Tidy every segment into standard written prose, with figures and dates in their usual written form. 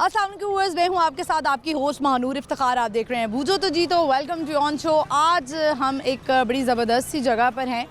अस्सलाम वालेकुम व्यूअर्स, मैं हूँ आपके साथ आपकी होस्ट महानूर इफ्तिखार। आप देख रहे हैं बूझो तो जी, तो वेलकम टू ऑन शो। आज हम एक बड़ी ज़बरदस्त सी जगह पर हैं।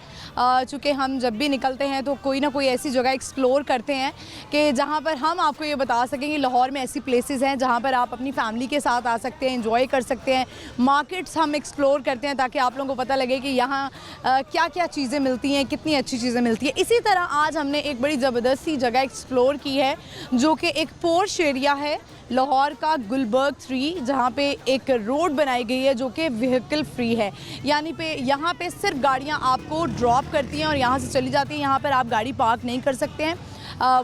चूँकि हम जब भी निकलते हैं तो कोई ना कोई ऐसी जगह एक्सप्लोर करते हैं कि जहाँ पर हम आपको ये बता सकें कि लाहौर में ऐसी प्लेसेस हैं जहाँ पर आप अपनी फैमिली के साथ आ सकते हैं, एंजॉय कर सकते हैं। मार्केट्स हम एक्सप्लोर करते हैं ताकि आप लोगों को पता लगे कि यहाँ क्या क्या चीज़ें मिलती हैं, कितनी अच्छी चीज़ें मिलती हैं। इसी तरह आज हमने एक बड़ी ज़बरदस्त सी जगह एक्सप्लोर की है जो कि एक पोर्श एरिया है लाहौर का, गुलबर्ग 3, जहाँ पे एक रोड बनाई गई है जो कि व्हीकल फ्री है। यानी पे यहाँ पे सिर्फ गाड़ियाँ आपको ड्रॉप करती हैं और यहाँ से चली जाती हैं। यहाँ पर आप गाड़ी पार्क नहीं कर सकते हैं,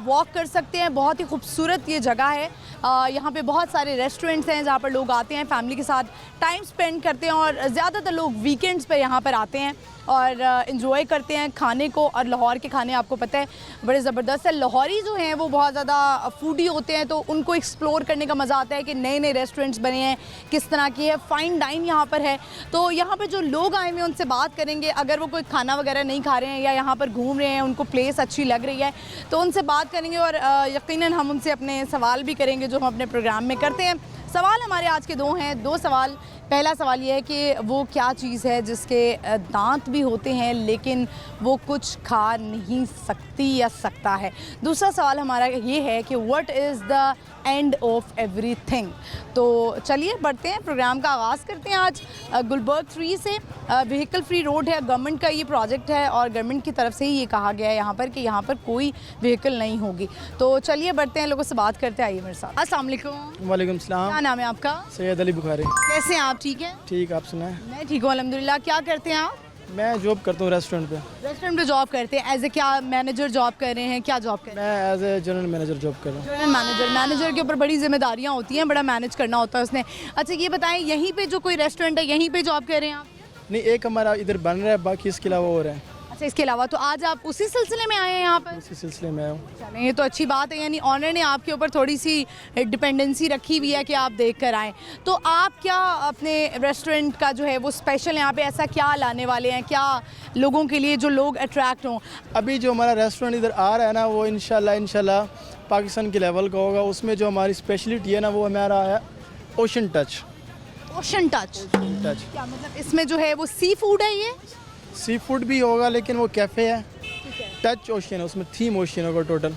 वॉक कर सकते हैं। बहुत ही खूबसूरत ये जगह है। यहाँ पे बहुत सारे रेस्टोरेंट्स हैं जहाँ पर लोग आते हैं, फैमिली के साथ टाइम स्पेंड करते हैं और ज़्यादातर लोग वीकेंड्स पे यहाँ पर आते हैं और इन्जॉय करते हैं खाने को। और लाहौर के खाने आपको पता है बड़े ज़बरदस्त है। लाहौरी जो हैं वो बहुत ज़्यादा फूडी होते हैं, तो उनको एक्सप्लोर करने का मज़ा आता है कि नए नए रेस्टोरेंट्स बने हैं, किस तरह की है। फ़ाइन डाइन यहाँ पर है, तो यहाँ पर जो लोग आए हुए हैं उनसे बात करेंगे। अगर वो कोई खाना वगैरह नहीं खा रहे हैं या यहाँ पर घूम रहे हैं, उनको प्लेस अच्छी लग रही है, तो उनसे बात करेंगे और यकीनन हम उनसे अपने सवाल भी करेंगे जो हम अपने प्रोग्राम में करते हैं। सवाल हमारे आज के दो सवाल। पहला सवाल ये है कि वो क्या चीज़ है जिसके दांत भी होते हैं लेकिन वो कुछ खा नहीं सकती या सकता है। दूसरा सवाल हमारा ये है कि what is the end of everything. तो चलिए बढ़ते हैं, प्रोग्राम का आगाज़ करते हैं आज गुलबर्ग 3 से। व्हीकल फ्री रोड है, गवर्नमेंट का ये प्रोजेक्ट है और गवर्नमेंट की तरफ से ही ये कहा गया है यहाँ पर कि यहाँ पर कोई व्हीकल नहीं होगी। तो चलिए बढ़ते हैं, लोगों से बात करते हैं। आइए मेरे साथ। अस्सलाम वालेकुम। वालेकुम सलाम। क्या नाम है आपका? सैयद अली बुखारी। कैसे हैं आप? ठीक है। ठीक, आप सुनाएं? मैं ठीक हूँ अल्हम्दुलिल्लाह। क्या करते हैं आप? मैं जॉब करता हूँ रेस्टोरेंट पे। रेस्टोरेंट पे जॉब करते हैं, एज ए क्या मैनेजर जॉब कर रहे हैं? क्या जॉब कर रहे हैं? मैं as a general manager job कर रहा हूँ। जनरल मैनेजर के ऊपर बड़ी जिम्मेदारियाँ होती हैं, बड़ा मैनेज करना होता है उसने। अच्छा ये बताएं, यहीं पे जो कोई रेस्टोरेंट है यहीं पे जॉब कर रहे हैं आप? नहीं, एक हमारा इधर बन रहा है, बाकी इसके अलावा और है। अच्छा, इसके अलावा तो आज आप उसी सिलसिले में आए हैं यहाँ पर? इसी सिलसिले में आया हूँ। चलें, ये तो अच्छी बात है। यानी ऑनर ने आपके ऊपर थोड़ी सी डिपेंडेंसी रखी हुई है कि आप देख कर आएँ। तो आप क्या अपने रेस्टोरेंट का जो है वो स्पेशल यहाँ पे ऐसा क्या लाने वाले हैं, क्या लोगों के लिए जो लोग अट्रैक्ट हों? अभी जो हमारा रेस्टोरेंट इधर आ रहा है ना, वो इंशाल्लाह पाकिस्तान के लेवल का होगा। उसमें जो हमारी स्पेशलिटी है ना, वो हमारा है ओशन टच। ओशन टच क्या मतलब? इसमें जो है वो सी फूड है? ये सी फूड भी होगा लेकिन वो कैफ़े है। टच ओशन है, उसमें थीम ओशन होगा टोटल।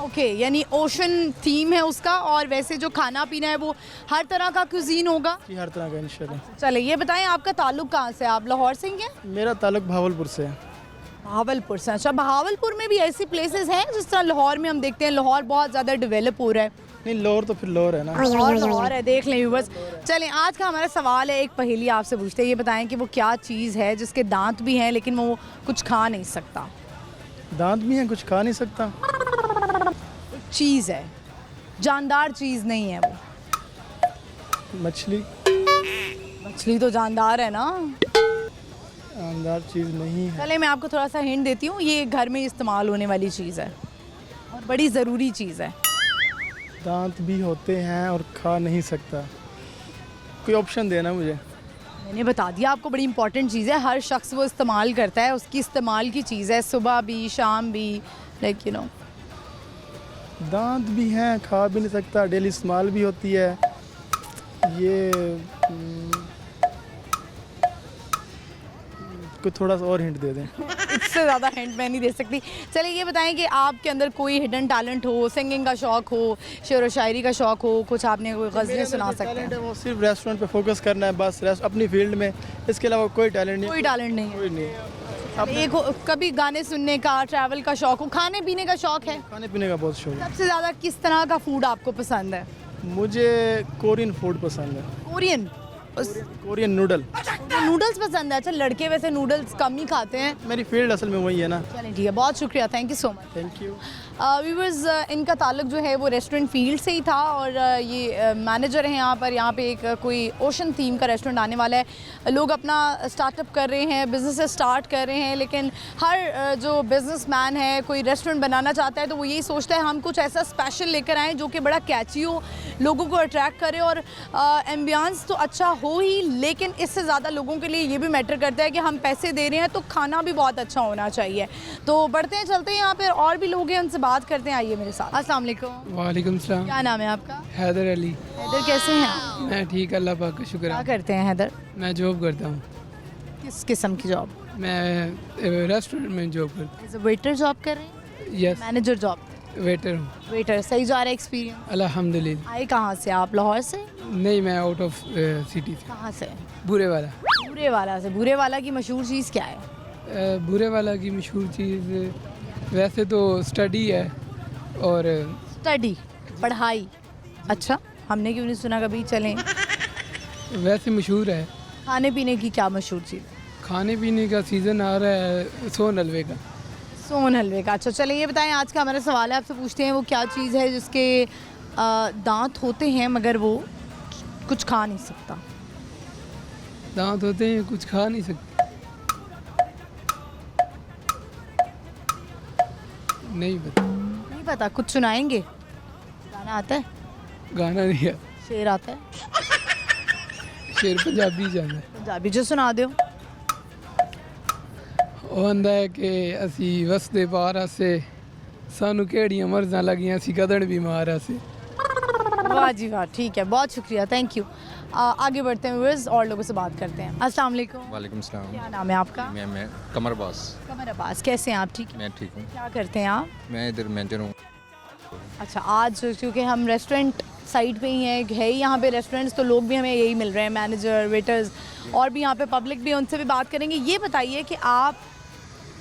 ओके, यानी ओशन थीम है उसका, और वैसे जो खाना पीना है वो हर तरह का कुजीन होगा? जी, हर तरह का इंशाल्लाह। चले ये बताएं, आपका ताल्लुक कहाँ से? आप लाहौर से ही हैं? मेरा ताल्लुक भावलपुर से है। भावलपुर से। अच्छा, भावलपुर में भी ऐसी प्लेसेस हैं जिस तरह लाहौर में हम देखते हैं? लाहौर बहुत ज़्यादा डेवलप हो रहा है। नहीं, लाहौर तो फिर लाहौर है ना। लाहौर है, देख लें बस। चलें, आज का हमारा सवाल है, एक पहेली आपसे पूछते हैं। ये बताएं कि वो क्या चीज़ है जिसके दांत भी हैं लेकिन वो कुछ खा नहीं सकता? दांत भी हैं, कुछ खा नहीं सकता। चीज़ है, जानदार चीज़ नहीं है वो। मछली। मछली तो जानदार है ना। जानदार चीज़ नहीं है। चले मैं आपको थोड़ा सा हिंट देती हूँ, ये घर में इस्तेमाल होने वाली चीज़ है और बड़ी ज़रूरी चीज़ है। दांत भी होते हैं और खा नहीं सकता। कोई ऑप्शन देना मुझे। मैंने बता दिया आपको, बड़ी इंपॉर्टेंट चीज़ है, हर शख्स वो इस्तेमाल करता है, उसकी इस्तेमाल की चीज़ है, सुबह भी शाम भी, लाइक यू नो। दांत भी हैं, खा भी नहीं सकता, डेली इस्तेमाल भी होती है। ये कोई थोड़ा सा और हिंट दे दें। इससे ज़्यादा हिंट मैं नहीं दे सकती। चलिए ये बताएं कि आपके अंदर कोई हिडन टैलेंट हो, सिंगिंग का शौक़ हो, शेर व शायरी का शौक़ हो, कुछ आपने कोई गज़लें सुना सकते हैं? वो सिर्फ रेस्टोरेंट पे फोकस करना है बस, अपनी फील्ड में। इसके अलावा कोई टैलेंट नहीं। कोई टैलेंट नहीं है? कोई नहीं। एक कभी गाने सुनने का, ट्रैवल का शौक़ हो, खाने पीने का शौक़ है? खाने पीने का बहुत शौक है। सबसे ज़्यादा किस तरह का फूड आपको पसंद है? मुझे कोरियन फूड पसंद है। कोरियन? Korean noodle. नूडल्स पसंद है? अच्छा, लड़के वैसे नूडल्स कम ही खाते हैं। मेरी फील्ड असल में वही है ना। चलिए ठीक है, बहुत शुक्रिया, thank you so much. Thank you. Viewers, इनका ताल्लुक जो है वो रेस्टोरेंट फील्ड से ही था और ये मैनेजर हैं यहाँ पर। यहाँ पे एक कोई ओशन थीम का रेस्टोरेंट आने वाला है। लोग अपना स्टार्टअप कर रहे हैं, बिजनेस स्टार्ट कर रहे हैं, लेकिन हर जो बिजनेसमैन है, कोई रेस्टोरेंट बनाना चाहता है तो वो यही सोचता है हम कुछ ऐसा स्पेशल लेकर आएँ जो कि बड़ा कैची हो, लोगों को अट्रैक्ट करे और एम्बियंस तो अच्छा हो ही, लेकिन इससे ज़्यादा लोगों के लिए ये भी मैटर करता है कि हम पैसे दे रहे हैं तो खाना भी बहुत अच्छा होना चाहिए। तो बढ़ते हैं, चलते हैं, यहाँ पर और भी लोग हैं, उनसे बात करते हैं। आइए मेरे साथ। अस्सलाम वालेकुम। वालेकुम सलाम। क्या नाम है आपका? हैदर अली। हैदर कैसे हैं आप? मैं ठीक, अल्लाह पाक का शुक्र क्या है। करते हैं हैदर? मैं जॉब करता हूँ। किस किस्म की जॉब? मैं रेस्टोरेंट में जॉब करता एज अ वेटर जॉब कर रहे हैं? हूँ। Yes, manager job? वेटर हूँ। वेटर सही जा रहा है एक्सपीरियंस? अल्हम्दुलिल्लाह। आए कहाँ से आप? लाहौर से? नहीं, मैं आउट ऑफ सिटी से। कहाँ से? बुरे वाला। बुरे वाला से। बुरे वाला की मशहूर चीज़ क्या है? बुरे वाला की मशहूर चीज़ वैसे तो स्टडी है और स्टडी, पढ़ाई। अच्छा, हमने क्यों नहीं सुना कभी? चलें। वैसे मशहूर है। खाने पीने की क्या मशहूर चीज़? खाने पीने का सीज़न आ रहा है सोन हलवे का। सोन हलवे का। अच्छा चलें, ये बताएं, आज का हमारा सवाल है, आपसे पूछते हैं वो क्या चीज़ है जिसके दांत होते हैं मगर वो कुछ खा नहीं सकता? दांत होते हैं, कुछ खा नहीं सकते। नहीं पता। नहीं पता, कुछ सुनाएंगे? गाना आता है? गाना नहीं है, शेर आता है? शेर पंजाबी जाना है। पंजाबी जो सुना दो। ਉਹ ਆਂਦਾ ਹੈ ਕਿ ਅਸੀਂ ਵਸਦੇ ਪਾਰ ਆਸੇ ਸਾਨੂੰ ਕਿਹੜੀਆਂ ਮਰਜ਼ਾਂ ਲੱਗੀਆਂ ਅਸੀਂ ਕਦਣ ਵੀ ਮਾਰ ਆਸੇ। वाह जी वाह, ठीक है, बहुत शुक्रिया, थैंक यू। आगे बढ़ते हैं व्यूअर्स और लोगों से बात करते हैं। अस्सलाम वालेकुम। वालेकुम सलाम। क्या नाम है आपका? मैं कमर बास। कमर अब्बास, कैसे हैं आप? ठीक है। मैं ठीक हूँ। क्या करते हैं आप? मैं इधर मैनेजर हूँ। अच्छा, आज क्योंकि हम रेस्टोरेंट साइड पे ही हैं, है ही यहाँ पे रेस्टोरेंट्स, तो लोग भी हमें यही मिल रहे हैं, मैनेजर, वेटर्स, और भी यहाँ पे पब्लिक भी, उनसे भी बात करेंगे। ये बताइए कि आप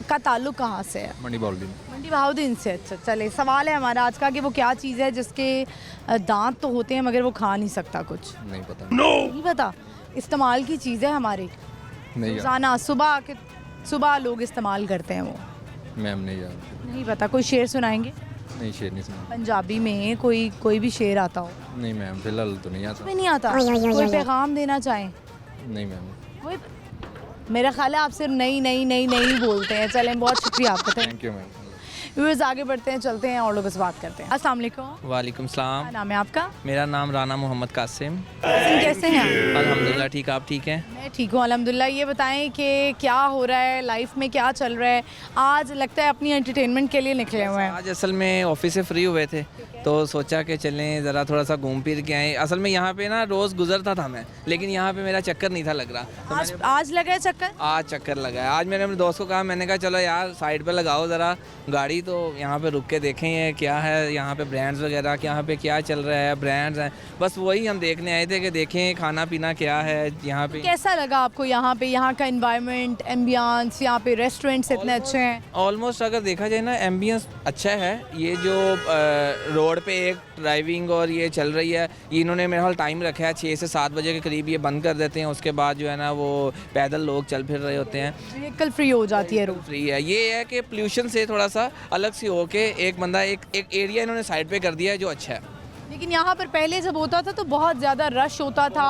का ताल्लुक कहाँ से है? मंडी बाउलदीन। मंडी बहाउद्दीन से। अच्छा चले, सवाल है हमारा आज का कि वो क्या चीज़ है जिसके दांत तो होते हैं मगर वो खा नहीं सकता कुछ? नहीं पता। नहीं पता। इस्तेमाल की चीज़ है हमारी, नहीं यार। रोज़ाना सुबह लोग इस्तेमाल करते हैं वो। मैम नहीं यार। नहीं पता। कोई शेर सुनाएंगे नहीं, शेर नहीं सुना। पंजाबी में? कोई भी शेर आता हो? नहीं मैम, फिलहाल तो नहीं आता। भी नहीं आता। कोई पैगाम देना चाहें? नहीं मैम। कोई, मेरा ख्याल है आप सिर्फ नहीं बोलते हैं। चलें, बहुत शुक्रिया आपका। Thank you ma'am. व्यूअर्स आगे बढ़ते हैं, चलते हैं और लोगों से बात करते हैं। अस्सलाम वालेकुम। वालेकुम क्या सलाम। नाम है आपका? मेरा नाम राना मोहम्मद कासिम। कैसे हैं आप? अल्हम्दुलिल्लाह ठीक, आप ठीक हैं? मैं ठीक हूँ अल्हम्दुलिल्लाह। ये बताएं कि क्या हो रहा है लाइफ में, क्या चल रहा है? आज लगता है अपनी एंटरटेनमेंट के लिए निकले हुए हैं। आज असल में ऑफिस से फ्री हुए थे तो सोचा कि चलें ज़रा थोड़ा सा घूम फिर के आएँ। असल में यहाँ पे ना रोज़ गुजरता था मैं, लेकिन यहाँ पे मेरा चक्कर नहीं था लग रहा, तो आज लगा है चक्कर? आज चक्कर लगा है। आज मैंने अपने दोस्त को कहा, मैंने कहा चलो यार साइड पे लगाओ ज़रा गाड़ी, तो यहाँ पे रुक के देखें ये क्या है, यहाँ पे ब्रांड्स वगैरह कि यहाँ पे क्या चल रहा है, ब्रांड्स हैं, बस वही हम देखने आए थे कि देखें खाना पीना क्या है यहाँ पे। कैसा लगा आपको यहाँ पे? यहाँ का एनवायरनमेंट, एम्बियंस, यहाँ पे रेस्टोरेंट्स इतने अच्छे हैं? ऑलमोस्ट अगर देखा जाए ना एम्बियंस अच्छा है। ये जो रोड पे एक ड्राइविंग और ये चल रही है, ये इन्होंने मेरे ख्याल टाइम रखा है 6 से 7 बजे के करीब ये बंद कर देते हैं। उसके बाद जो है ना वो पैदल लोग चल फिर रहे होते हैं। व्हीकल फ्री हो जाती है रोड। फ्री है। ये है कि पोल्यूशन से थोड़ा सा अलग से होके एक बंदा एक एरिया इन्होंने साइड पे कर दिया है जो अच्छा है। लेकिन यहाँ पर पहले जब होता था तो बहुत ज़्यादा रश होता था,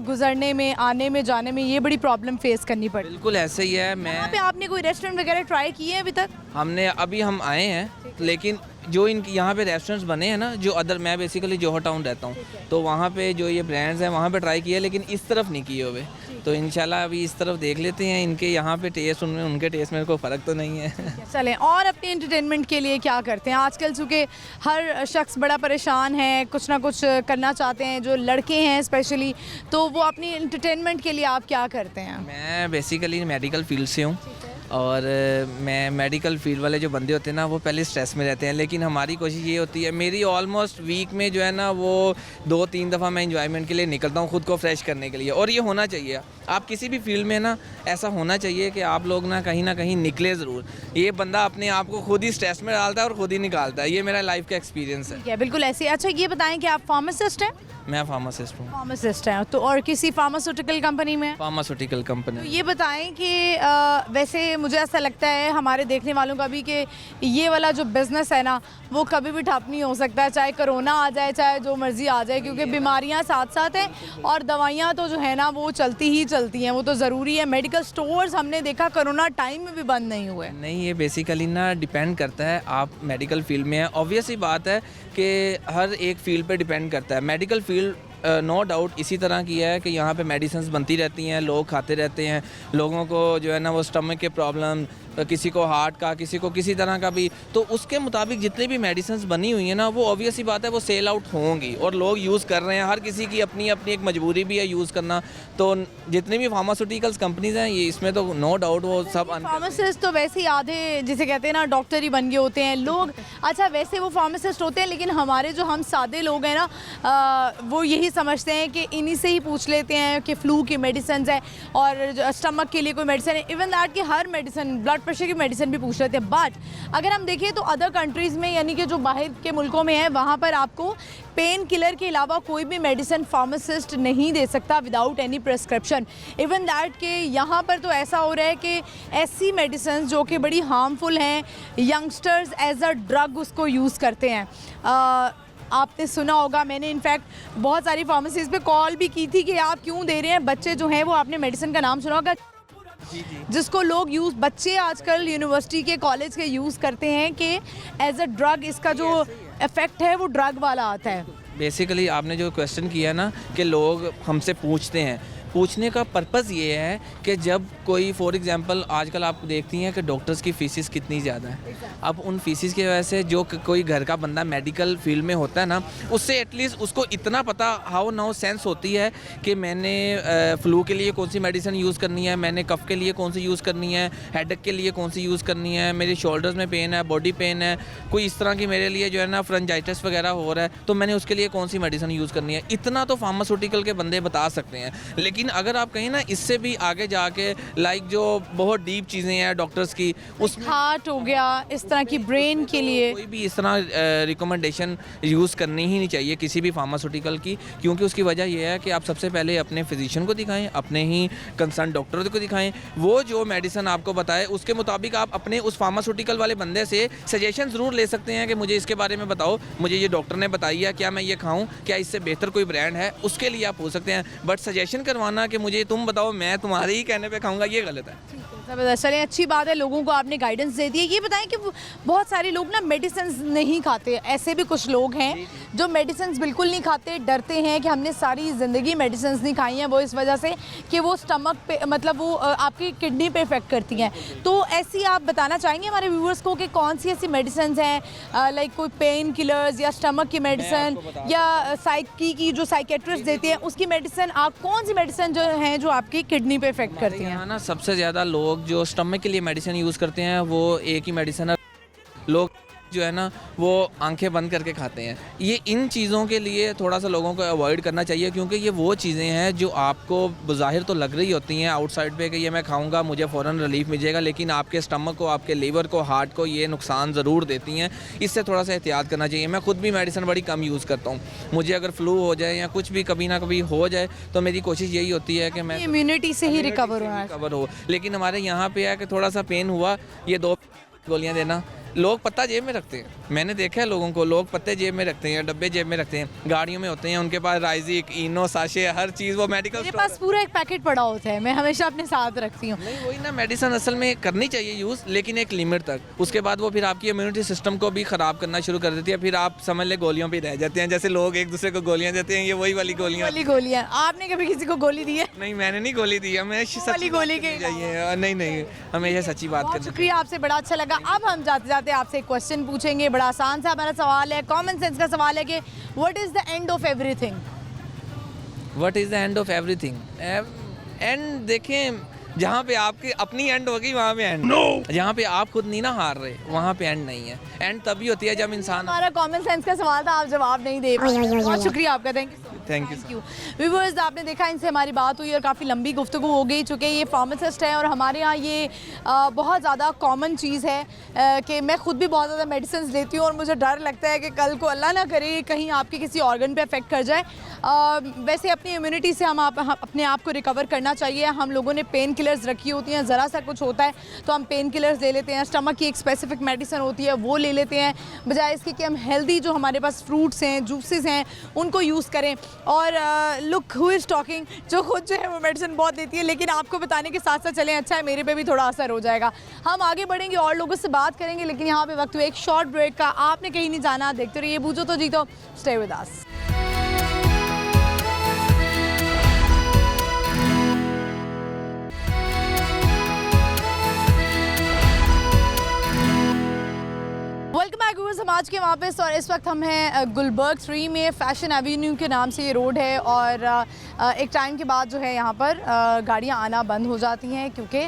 गुजरने में, आने में, जाने में ये बड़ी प्रॉब्लम फेस करनी पड़ी। बिल्कुल ऐसे ही है। यहाँ पे मैं आपने कोई रेस्टोरेंट वगैरह ट्राई किए हैं अभी तक? हमने अभी हम आए हैं, लेकिन जो इनकी यहाँ पे रेस्टोरेंट्स बने हैं ना, जो अदर, मैं बेसिकली जोहर टाउन रहता हूँ, तो वहाँ पे जो ये ब्रांड्स हैं वहाँ पे ट्राई किया, लेकिन इस तरफ नहीं किए हुए। तो इंशाल्लाह अभी इस तरफ देख लेते हैं। इनके यहाँ पे टेस्ट उनमें, उनके टेस्ट में कोई फ़र्क तो नहीं है। चलें, और अपने एंटरटेनमेंट के लिए क्या करते हैं आजकल? चूँकि हर शख्स बड़ा परेशान है, कुछ ना कुछ करना चाहते हैं, जो लड़के हैं स्पेशली, तो वो अपनी एंटरटेनमेंट के लिए आप क्या करते हैं? मैं बेसिकली मेडिकल फील्ड से हूँ, और मैं मेडिकल फील्ड वाले जो बंदे होते हैं ना वो पहले स्ट्रेस में रहते हैं, लेकिन हमारी कोशिश ये होती है, मेरी ऑलमोस्ट वीक में जो है ना वो 2-3 दफ़ा मैं इंजॉयमेंट के लिए निकलता हूँ खुद को फ्रेश करने के लिए। और ये होना चाहिए, आप किसी भी फील्ड में ना ऐसा होना चाहिए कि आप लोग ना कहीं निकले ज़रूर। ये बंदा अपने आप को खुद ही स्ट्रेस में डालता है और खुद ही निकालता है। ये मेरा लाइफ का एक्सपीरियंस है। ठीक है, बिल्कुल ऐसे। अच्छा ये बताएं कि आप फार्मासिस्ट हैं? मैं फार्मासिस्ट हूँ। फार्मासिस्ट हैं, तो और किसी फार्मास्यूटिकल कंपनी में? फार्मास्यूटिकल तो कंपनी। ये बताएं कि वैसे मुझे ऐसा लगता है हमारे देखने वालों का भी कि ये वाला जो बिज़नेस है ना वो कभी भी ठप नहीं हो सकता है, चाहे कोरोना आ जाए, चाहे जो मर्ज़ी आ जाए, क्योंकि बीमारियां साथ साथ हैं और दवाइयां तो जो है ना वो चलती ही चलती हैं, वो तो ज़रूरी है। मेडिकल स्टोर्स हमने देखा कोरोना टाइम में भी बंद नहीं हुए। नहीं, ये बेसिकली ना डिपेंड करता है, आप मेडिकल फील्ड में है, ऑब्वियस ही बात है कि हर एक फील्ड पे डिपेंड करता है। मेडिकल फील्ड नो डाउट इसी तरह की है कि यहाँ पे मेडिसिन्स बनती रहती हैं, लोग खाते रहते हैं, लोगों को जो है ना वो स्टमक के प्रॉब्लम, किसी को हार्ट का, किसी को किसी तरह का भी, तो उसके मुताबिक जितनी भी मेडिसिन बनी हुई हैं ना, वो ऑब्वियस ही बात है वो सेल आउट होंगी और लोग यूज़ कर रहे हैं। हर किसी की अपनी अपनी एक मजबूरी भी है यूज़ करना। तो जितनी भी फार्मास्यूटिकल्स कंपनीज हैं ये, इसमें तो नो डाउट वो सब फार्मासिस्ट तो वैसे ही आधे जिसे कहते हैं ना डॉक्टर ही बन गए होते हैं लोग। अच्छा, वैसे वो फार्मासिस्ट होते हैं, लेकिन हमारे जो हम सादे लोग हैं ना वो यही समझते हैं कि इन्हीं से ही पूछ लेते हैं कि फ्लू की मेडिसिन है और स्टमक के लिए कोई मेडिसिन है, इवन दैट कि हर मेडिसिन, ब्लड प्रेशर की मेडिसिन भी पूछ लेते हैं। बट अगर हम देखें तो अदर कंट्रीज़ में, यानी कि जो बाहर के मुल्कों में है, वहाँ पर आपको पेन किलर के अलावा कोई भी मेडिसिन फार्मासिस्ट नहीं दे सकता without any prescription. Even that कि यहाँ पर तो ऐसा हो रहा है कि ऐसी मेडिसिन जो कि बड़ी हार्मफुल हैं, यंगस्टर्स एज अ ड्रग उसको यूज़ करते हैं। आपने सुना होगा, मैंने इनफैक्ट बहुत सारी फार्मेसीज पे कॉल भी की थी कि आप क्यों दे रहे हैं बच्चे जो हैं वो, आपने मेडिसिन का नाम सुना होगा जिसको लोग यूज़, बच्चे आजकल यूनिवर्सिटी के, कॉलेज के यूज़ करते हैं कि एज अ ड्रग, इसका जो इफ़ेक्ट है वो ड्रग वाला आता है। बेसिकली आपने जो क्वेश्चन किया ना कि लोग हमसे पूछते हैं, पूछने का पर्पज़ ये है कि जब कोई, फॉर एग्जांपल आजकल आप देखती हैं कि डॉक्टर्स की फ़ीसिस कितनी ज़्यादा है। अब उन फ़ीसिस की वजह से जो कोई घर का बंदा मेडिकल फील्ड में होता है ना, उससे एटलीस्ट उसको इतना पता हाउ नाउ सेंस होती है कि मैंने फ्लू के लिए कौन सी मेडिसिन यूज़ करनी है, मैंने कफ के लिए कौन सी यूज़ करनी है, हेडेक के लिए कौन सी यूज़ करनी है, मेरे शोल्डर्स में पेन है, बॉडी पेन है, कोई इस तरह की मेरे लिए जो है ना फ्रंजाइटिस वगैरह हो रहा है, तो मैंने उसके लिए कौन सी मेडिसिन यूज़ करनी है। इतना तो फार्मास्यूटिकल के बंदे बता सकते हैं। लेकिन अगर आप कहीं ना इससे भी आगे जाके, लाइक जो बहुत डीप चीज़ें हैं डॉक्टर्स की, उसमें हार्ट हो गया, इस तरह की ब्रेन के लिए कोई भी इस तरह रिकमेंडेशन यूज़ करनी ही नहीं चाहिए किसी भी फार्मास्यूटिकल की, क्योंकि उसकी वजह यह है कि आप सबसे पहले अपने फिजिशियन को दिखाएं, अपने ही कंसर्न डॉक्टर को दिखाएं, वो जो मेडिसिन आपको बताए उसके मुताबिक आप अपने उस फार्मास्यूटिकल वाले बंदे से सजेशन ज़रूर ले सकते हैं कि मुझे इसके बारे में बताओ, मुझे ये डॉक्टर ने बताई है, क्या मैं ये खाऊँ, क्या इससे बेहतर कोई ब्रांड है, उसके लिए आप पूछ सकते हैं। बट सजेशन करवाना कि मुझे तुम बताओ, मैं तुम्हारे ही कहने पे खाऊंगा, ये गलत है। ज़बरदस्त। चलिए, अच्छी बात है, लोगों को आपने गाइडेंस दे दी है। ये बताएं कि बहुत सारे लोग ना मेडिसिन नहीं खाते, ऐसे भी कुछ लोग हैं जो मेडिसिन बिल्कुल नहीं खाते, डरते हैं कि हमने सारी ज़िंदगी मेडिसिन नहीं खाई हैं, वो इस वजह से कि वो स्टमक पे, मतलब वो आपकी किडनी पे इफ़ेक्ट करती हैं। तो ऐसी आप बताना चाहेंगे हमारे व्यूअर्स को कि कौन सी ऐसी मेडिसिन हैं, लाइक कोई पेन किलर्स या स्टमक की मेडिसिन या साइकी की जो साइकेट्रिस्ट देती है उसकी मेडिसिन, आप कौन सी मेडिसिन जो हैं जो आपकी किडनी पे इफ़ेक्ट करती हैं? ना सबसे ज़्यादा लोग जो स्टमक के लिए मेडिसिन यूज़ करते हैं वो एक ही मेडिसिन है, लोग जो है ना वो आंखें बंद करके खाते हैं। ये इन चीज़ों के लिए थोड़ा सा लोगों को अवॉइड करना चाहिए, क्योंकि ये वो चीज़ें हैं जो आपको बज़ाहिर तो लग रही होती हैं आउटसाइड पे कि ये मैं खाऊंगा मुझे फ़ौरन रिलीफ मिल जाएगा, लेकिन आपके स्टमक को, आपके लीवर को, हार्ट को ये नुकसान ज़रूर देती हैं। इससे थोड़ा सा एहतियात करना चाहिए। मैं खुद भी मेडिसिन बड़ी कम यूज़ करता हूँ। मुझे अगर फ्लू हो जाए या कुछ भी कभी ना कभी हो जाए तो मेरी कोशिश यही होती है कि मैं इम्यूनिटी से ही रिकवर हो। लेकिन हमारे यहाँ पे है कि थोड़ा सा पेन हुआ, ये 2 गोलियाँ देना, लोग पत्ता जेब में रखते हैं। मैंने देखा है लोगों को, लोग पत्ते जेब में रखते हैं, डब्बे जेब में रखते हैं, गाड़ियों में होते हैं उनके पास राइजिक, इनो, साशे, हर चीज़, वो मेडिकल मेरे पास पूरा एक पैकेट पड़ा होता है, मैं हमेशा अपने साथ रखती हूँ। नहीं, वही ना, मेडिसिन असल में करनी चाहिए यूज़, लेकिन एक लिमिट तक। उसके बाद वो फिर आपकी इम्यूनिटी सिस्टम को भी ख़राब करना शुरू कर देती है, फिर आप समझ ले गोलियों पे रह जाते हैं। जैसे लोग एक दूसरे को गोलियाँ देते हैं, ये वही वाली गोलियाँ। आपने कभी किसी को गोली दी है? नहीं, मैंने नहीं गोली दी है, मैं वाली गोली के चाहिए। नहीं, हमेशा सच्ची बात बहुत करनी। शुक्रिया, आपसे बड़ा अच्छा लगा। अब हम जाते जाते आपसे एक क्वेश्चन पूछेंगे, बड़ा आसान सा हमारा सवाल है, कॉमन सेंस का सवाल है कि what is the end of everything? What is the end of everything? And देखें, जहाँ पे आपकी अपनी एंड होगी वहाँ पे एंड, जहाँ पे आप खुद नहीं ना हार रहे वहाँ पे एंड नहीं है। एंड तभी होती है जब इंसान। हमारा कॉमन सेंस का सवाल था, आप जवाब नहीं दे पाए। बहुत शुक्रिया आपका, थैंक यू। व्यूअर्स, आपने देखा इनसे हमारी बात हुई और काफ़ी लंबी गुफ्तगू हो गई, चूँकि ये फार्मासिस्ट है और हमारे यहाँ ये बहुत ज़्यादा कॉमन चीज़ है कि मैं खुद भी बहुत ज़्यादा मेडिसिन लेती हूँ और मुझे डर लगता है कि कल को अल्लाह ना करे कहीं आपके किसी ऑर्गन पे अफेक्ट कर जाए। वैसे अपनी इम्यूनिटी से हम अपने आप को रिकवर करना चाहिए। हम लोगों ने पेन किलर्स रखी होती हैं, ज़रा सा कुछ होता है तो हम पेन किलर्स ले लेते हैं, स्टमक की एक स्पेसिफिक मेडिसिन होती है वो ले लेते हैं, बजाय इसके कि हम हेल्दी जो हमारे पास फ्रूट्स हैं, जूसेस हैं, उनको यूज़ करें। और लुक हु इज़ टॉकिंग, जो खुद जो है वो मेडिसिन बहुत देती है, लेकिन आपको बताने के साथ साथ चलें, अच्छा है मेरे पे भी थोड़ा असर हो जाएगा। हम आगे बढ़ेंगे और लोगों से बात करेंगे, लेकिन यहाँ पे वक्त हुआ एक शॉर्ट ब्रेक का। आपने कहीं नहीं जाना, देखते रहिए बूझो तो जीतो, स्टे विद अस। व्यूअर्स हम आज के वापस और इस वक्त हम हैं गुलबर्ग 3 में फैशन एवेन्यू के नाम से ये रोड है और एक टाइम के बाद जो है यहाँ पर गाड़ियाँ आना बंद हो जाती हैं क्योंकि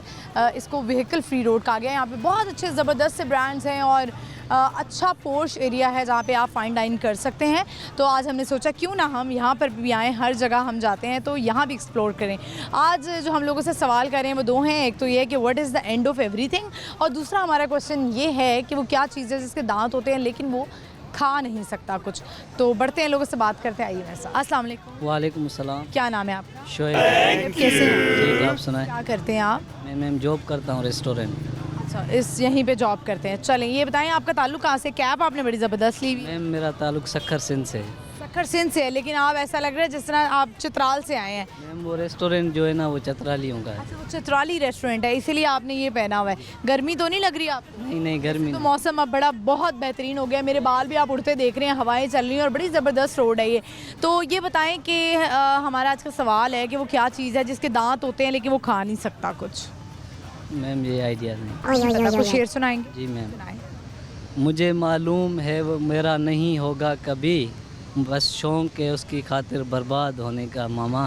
इसको व्हीकल फ्री रोड कहा गया है। यहाँ पे बहुत अच्छे ज़बरदस्त से ब्रांड्स हैं और अच्छा पोर्श एरिया है जहाँ पे आप फाइन डाइन कर सकते हैं। तो आज हमने सोचा क्यों ना हम यहाँ पर भी आएँ, हर जगह हम जाते हैं तो यहाँ भी एक्सप्लोर करें। आज जो हम लोगों से सवाल कर रहे हैं वो दो हैं, एक तो ये है कि what is the end of everything और दूसरा हमारा क्वेश्चन ये है कि वो क्या चीज़ है जिसके दांत होते हैं लेकिन वो खा नहीं सकता कुछ। तो बढ़ते हैं, लोगों से बात करते हैं। आइए मेरे साथ। अस्सलाम वालेकुम। वालेकुम अस्सलाम। क्या नाम है आपका? शोएब। कैसे हैं? ठीक, आप सुनाएं। क्या करते हैं आप? मैं मैम जॉब करता हूँ रेस्टोरेंट। अच्छा, इस यहीं पे जॉब करते हैं। चलें, ये बताएं आपका ताल्लुक कहाँ से? कैप आपने बड़ी ज़बरदस्त ली हुई है। मैम मेरा ताल्लुक सक्खर सिंध से है। सक्खर सिंध से है, लेकिन आप ऐसा लग रहा है जिस तरह आप चित्राल से आए हैं। मैम वो रेस्टोरेंट जो है ना वो चतरालियों का है। अच्छा, वो चित्राली रेस्टोरेंट है इसीलिए आपने ये पहना हुआ है। गर्मी तो नहीं लग रही आप? नहीं गर्मी तो नहीं। मौसम अब बड़ा बहुत बेहतरीन हो गया, मेरे बाल भी आप उड़ते देख रहे हैं, हवाएं चल रही हैं और बड़ी ज़बरदस्त रोड है ये। तो ये बताएं कि हमारा आज का सवाल है कि वो क्या चीज़ है जिसके दांत होते हैं लेकिन वो खा नहीं सकता कुछ। मैम ये आइडिया नहीं। आपको शेर सुनाएंगे? जी मैम। सुनाएं। मुझे मालूम है वो मेरा नहीं होगा कभी, बस शौक है उसकी खातिर बर्बाद होने का मामा।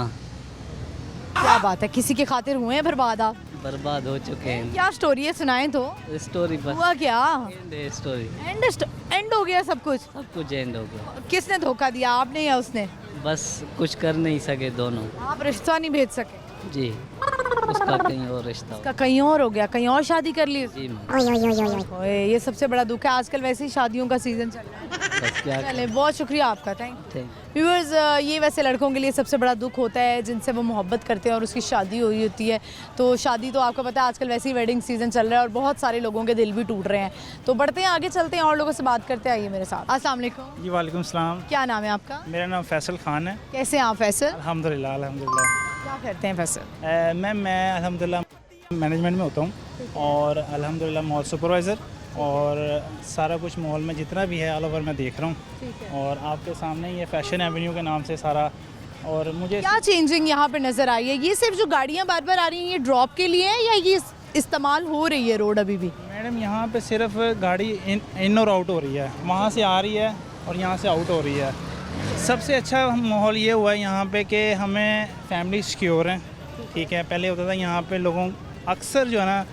क्या बात है, किसी के खातिर हुए हैं बर्बाद आप? बर्बाद हो चुके हैं। क्या स्टोरी है, सुनाएं तो। स्टोरी बस हुआ क्या? स्टोरी एंड हो गया सब कुछ? सब कुछ एंड हो गया। किसने धोखा दिया, आपने या उसने? बस कुछ कर नहीं सके दोनों। आप रिश्ता नहीं भेज सके? जी, उसका कहीं और रिश्ता हो। उसका कहीं और हो गया, कहीं और शादी कर ली? जी मैम। ओए, ये सबसे बड़ा दुख है। आजकल वैसे ही शादियों का सीजन चल रहा है। बस क्या चले, बहुत शुक्रिया आपका, थैंक थैंक व्यूअर्स। ये वैसे लड़कों के लिए सबसे बड़ा दुख होता है जिनसे वो मोहब्बत करते हैं और उसकी शादी हुई होती है। तो शादी तो आपको पता है आजकल वैसे ही वेडिंग सीजन चल रहा है और बहुत सारे लोगों के दिल भी टूट रहे हैं। तो बढ़ते हैं, आगे चलते हैं और लोगों से बात करते हैं। आइए मेरे साथ। अस्सलाम वालेकुम। जी वालेकुम सलाम। क्या नाम है आपका? मेरा नाम फैसल खान है। कैसे हैं आप फैसल? अल्हम्दुलिल्लाह अल्हम्दुलिल्लाह। क्या करते हैं फैसल? मैम मैं अल्हम्दुलिल्लाह मैनेजमेंट में होता हूँ और अल्हम्दुलिल्लाह मॉल सुपरवाइज़र और सारा कुछ मॉल में जितना भी है ऑल ओवर मैं देख रहा हूँ और आपके सामने ये फैशन एवेन्यू के नाम से सारा। और मुझे क्या चेंजिंग यहाँ पे नज़र आई है? ये सिर्फ जो गाड़ियाँ बार बार आ रही हैं ये ड्रॉप के लिए है या ये इस्तेमाल हो रही है रोड अभी भी? मैडम यहाँ पे सिर्फ गाड़ी इन और आउट हो रही है, वहाँ से आ रही है और यहाँ से आउट हो रही है। सबसे अच्छा माहौल ये हुआ है यहाँ पे कि हमें फैमिली सिक्योर है। ठीक है, पहले होता था यहाँ पे लोगों अक्सर जो है ना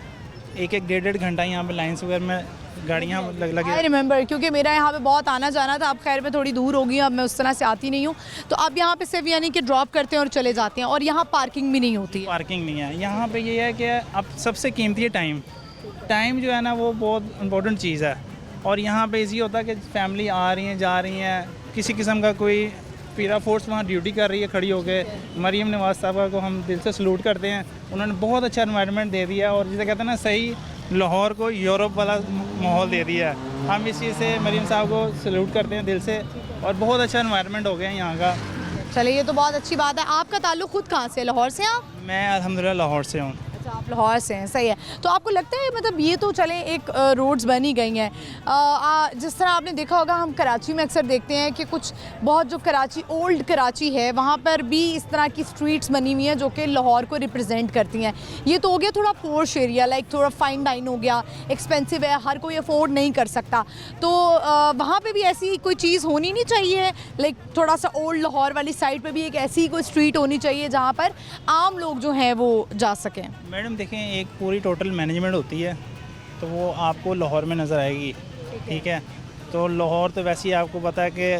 एक डेढ़ घंटा यहाँ पे लाइन्स वगैरह में गाड़ियाँ लगे। आई रिमेंबर, क्योंकि मेरा यहाँ पे बहुत आना जाना था। अब खैर मैं थोड़ी दूर हो गई हूँ, अब मैं उस तरह से आती नहीं हूँ। तो अब यहाँ पे सिर्फ यानी कि ड्रॉप करते हैं और चले जाते हैं और यहाँ पार्किंग भी नहीं होती है। पार्किंग नहीं है यहाँ पे। ये है कि अब सबसे कीमती है टाइम जो है ना वो बहुत इम्पोर्टेंट चीज़ है। और यहाँ पे इजी होता है कि फैमिली आ रही हैं जा रही हैं, किसी किस्म का कोई पीरा फोर्स वहाँ ड्यूटी कर रही है खड़ी होकर। मरीम नवाज साहबा को हम दिल से सलूट करते हैं, उन्होंने बहुत अच्छा एनवायरनमेंट दे दिया और जिसे कहते हैं ना सही लाहौर को यूरोप वाला माहौल दे दिया है। हम इस चीज़ से मरीम साहब को सलूट करते हैं दिल से और बहुत अच्छा एनवायरनमेंट हो गया है यहाँ का। चलिए, ये तो बहुत अच्छी बात है। आपका ताल्लुक खुद कहाँ से है? लाहौर से आप? मैं अल्हम्दुलिल्लाह लाहौर से हूँ। अच्छा, आप लाहौर से हैं, सही है। तो आपको लगता है मतलब ये तो चले एक रोड्स बनी गई हैं, जिस तरह आपने देखा होगा हम कराची में अक्सर देखते हैं कि कुछ बहुत जो कराची ओल्ड कराची है वहाँ पर भी इस तरह की स्ट्रीट्स बनी हुई हैं जो कि लाहौर को रिप्रेजेंट करती हैं। ये तो हो गया थोड़ा पोर्श एरिया, लाइक थोड़ा फाइन डाइन हो गया, एक्सपेंसिव है, हर कोई अफोर्ड नहीं कर सकता। तो वहाँ पे भी ऐसी कोई चीज़ होनी नहीं चाहिए, लाइक थोड़ा सा ओल्ड लाहौर वाली साइड पे भी एक ऐसी कोई स्ट्रीट होनी चाहिए जहाँ पर आम लोग जो हैं वो जा सकें। मैडम देखें, एक पूरी टोटल मैनेजमेंट होती है तो वो आपको लाहौर में नज़र आएगी। ठीक है, तो लाहौर तो वैसे ही आपको पता है कि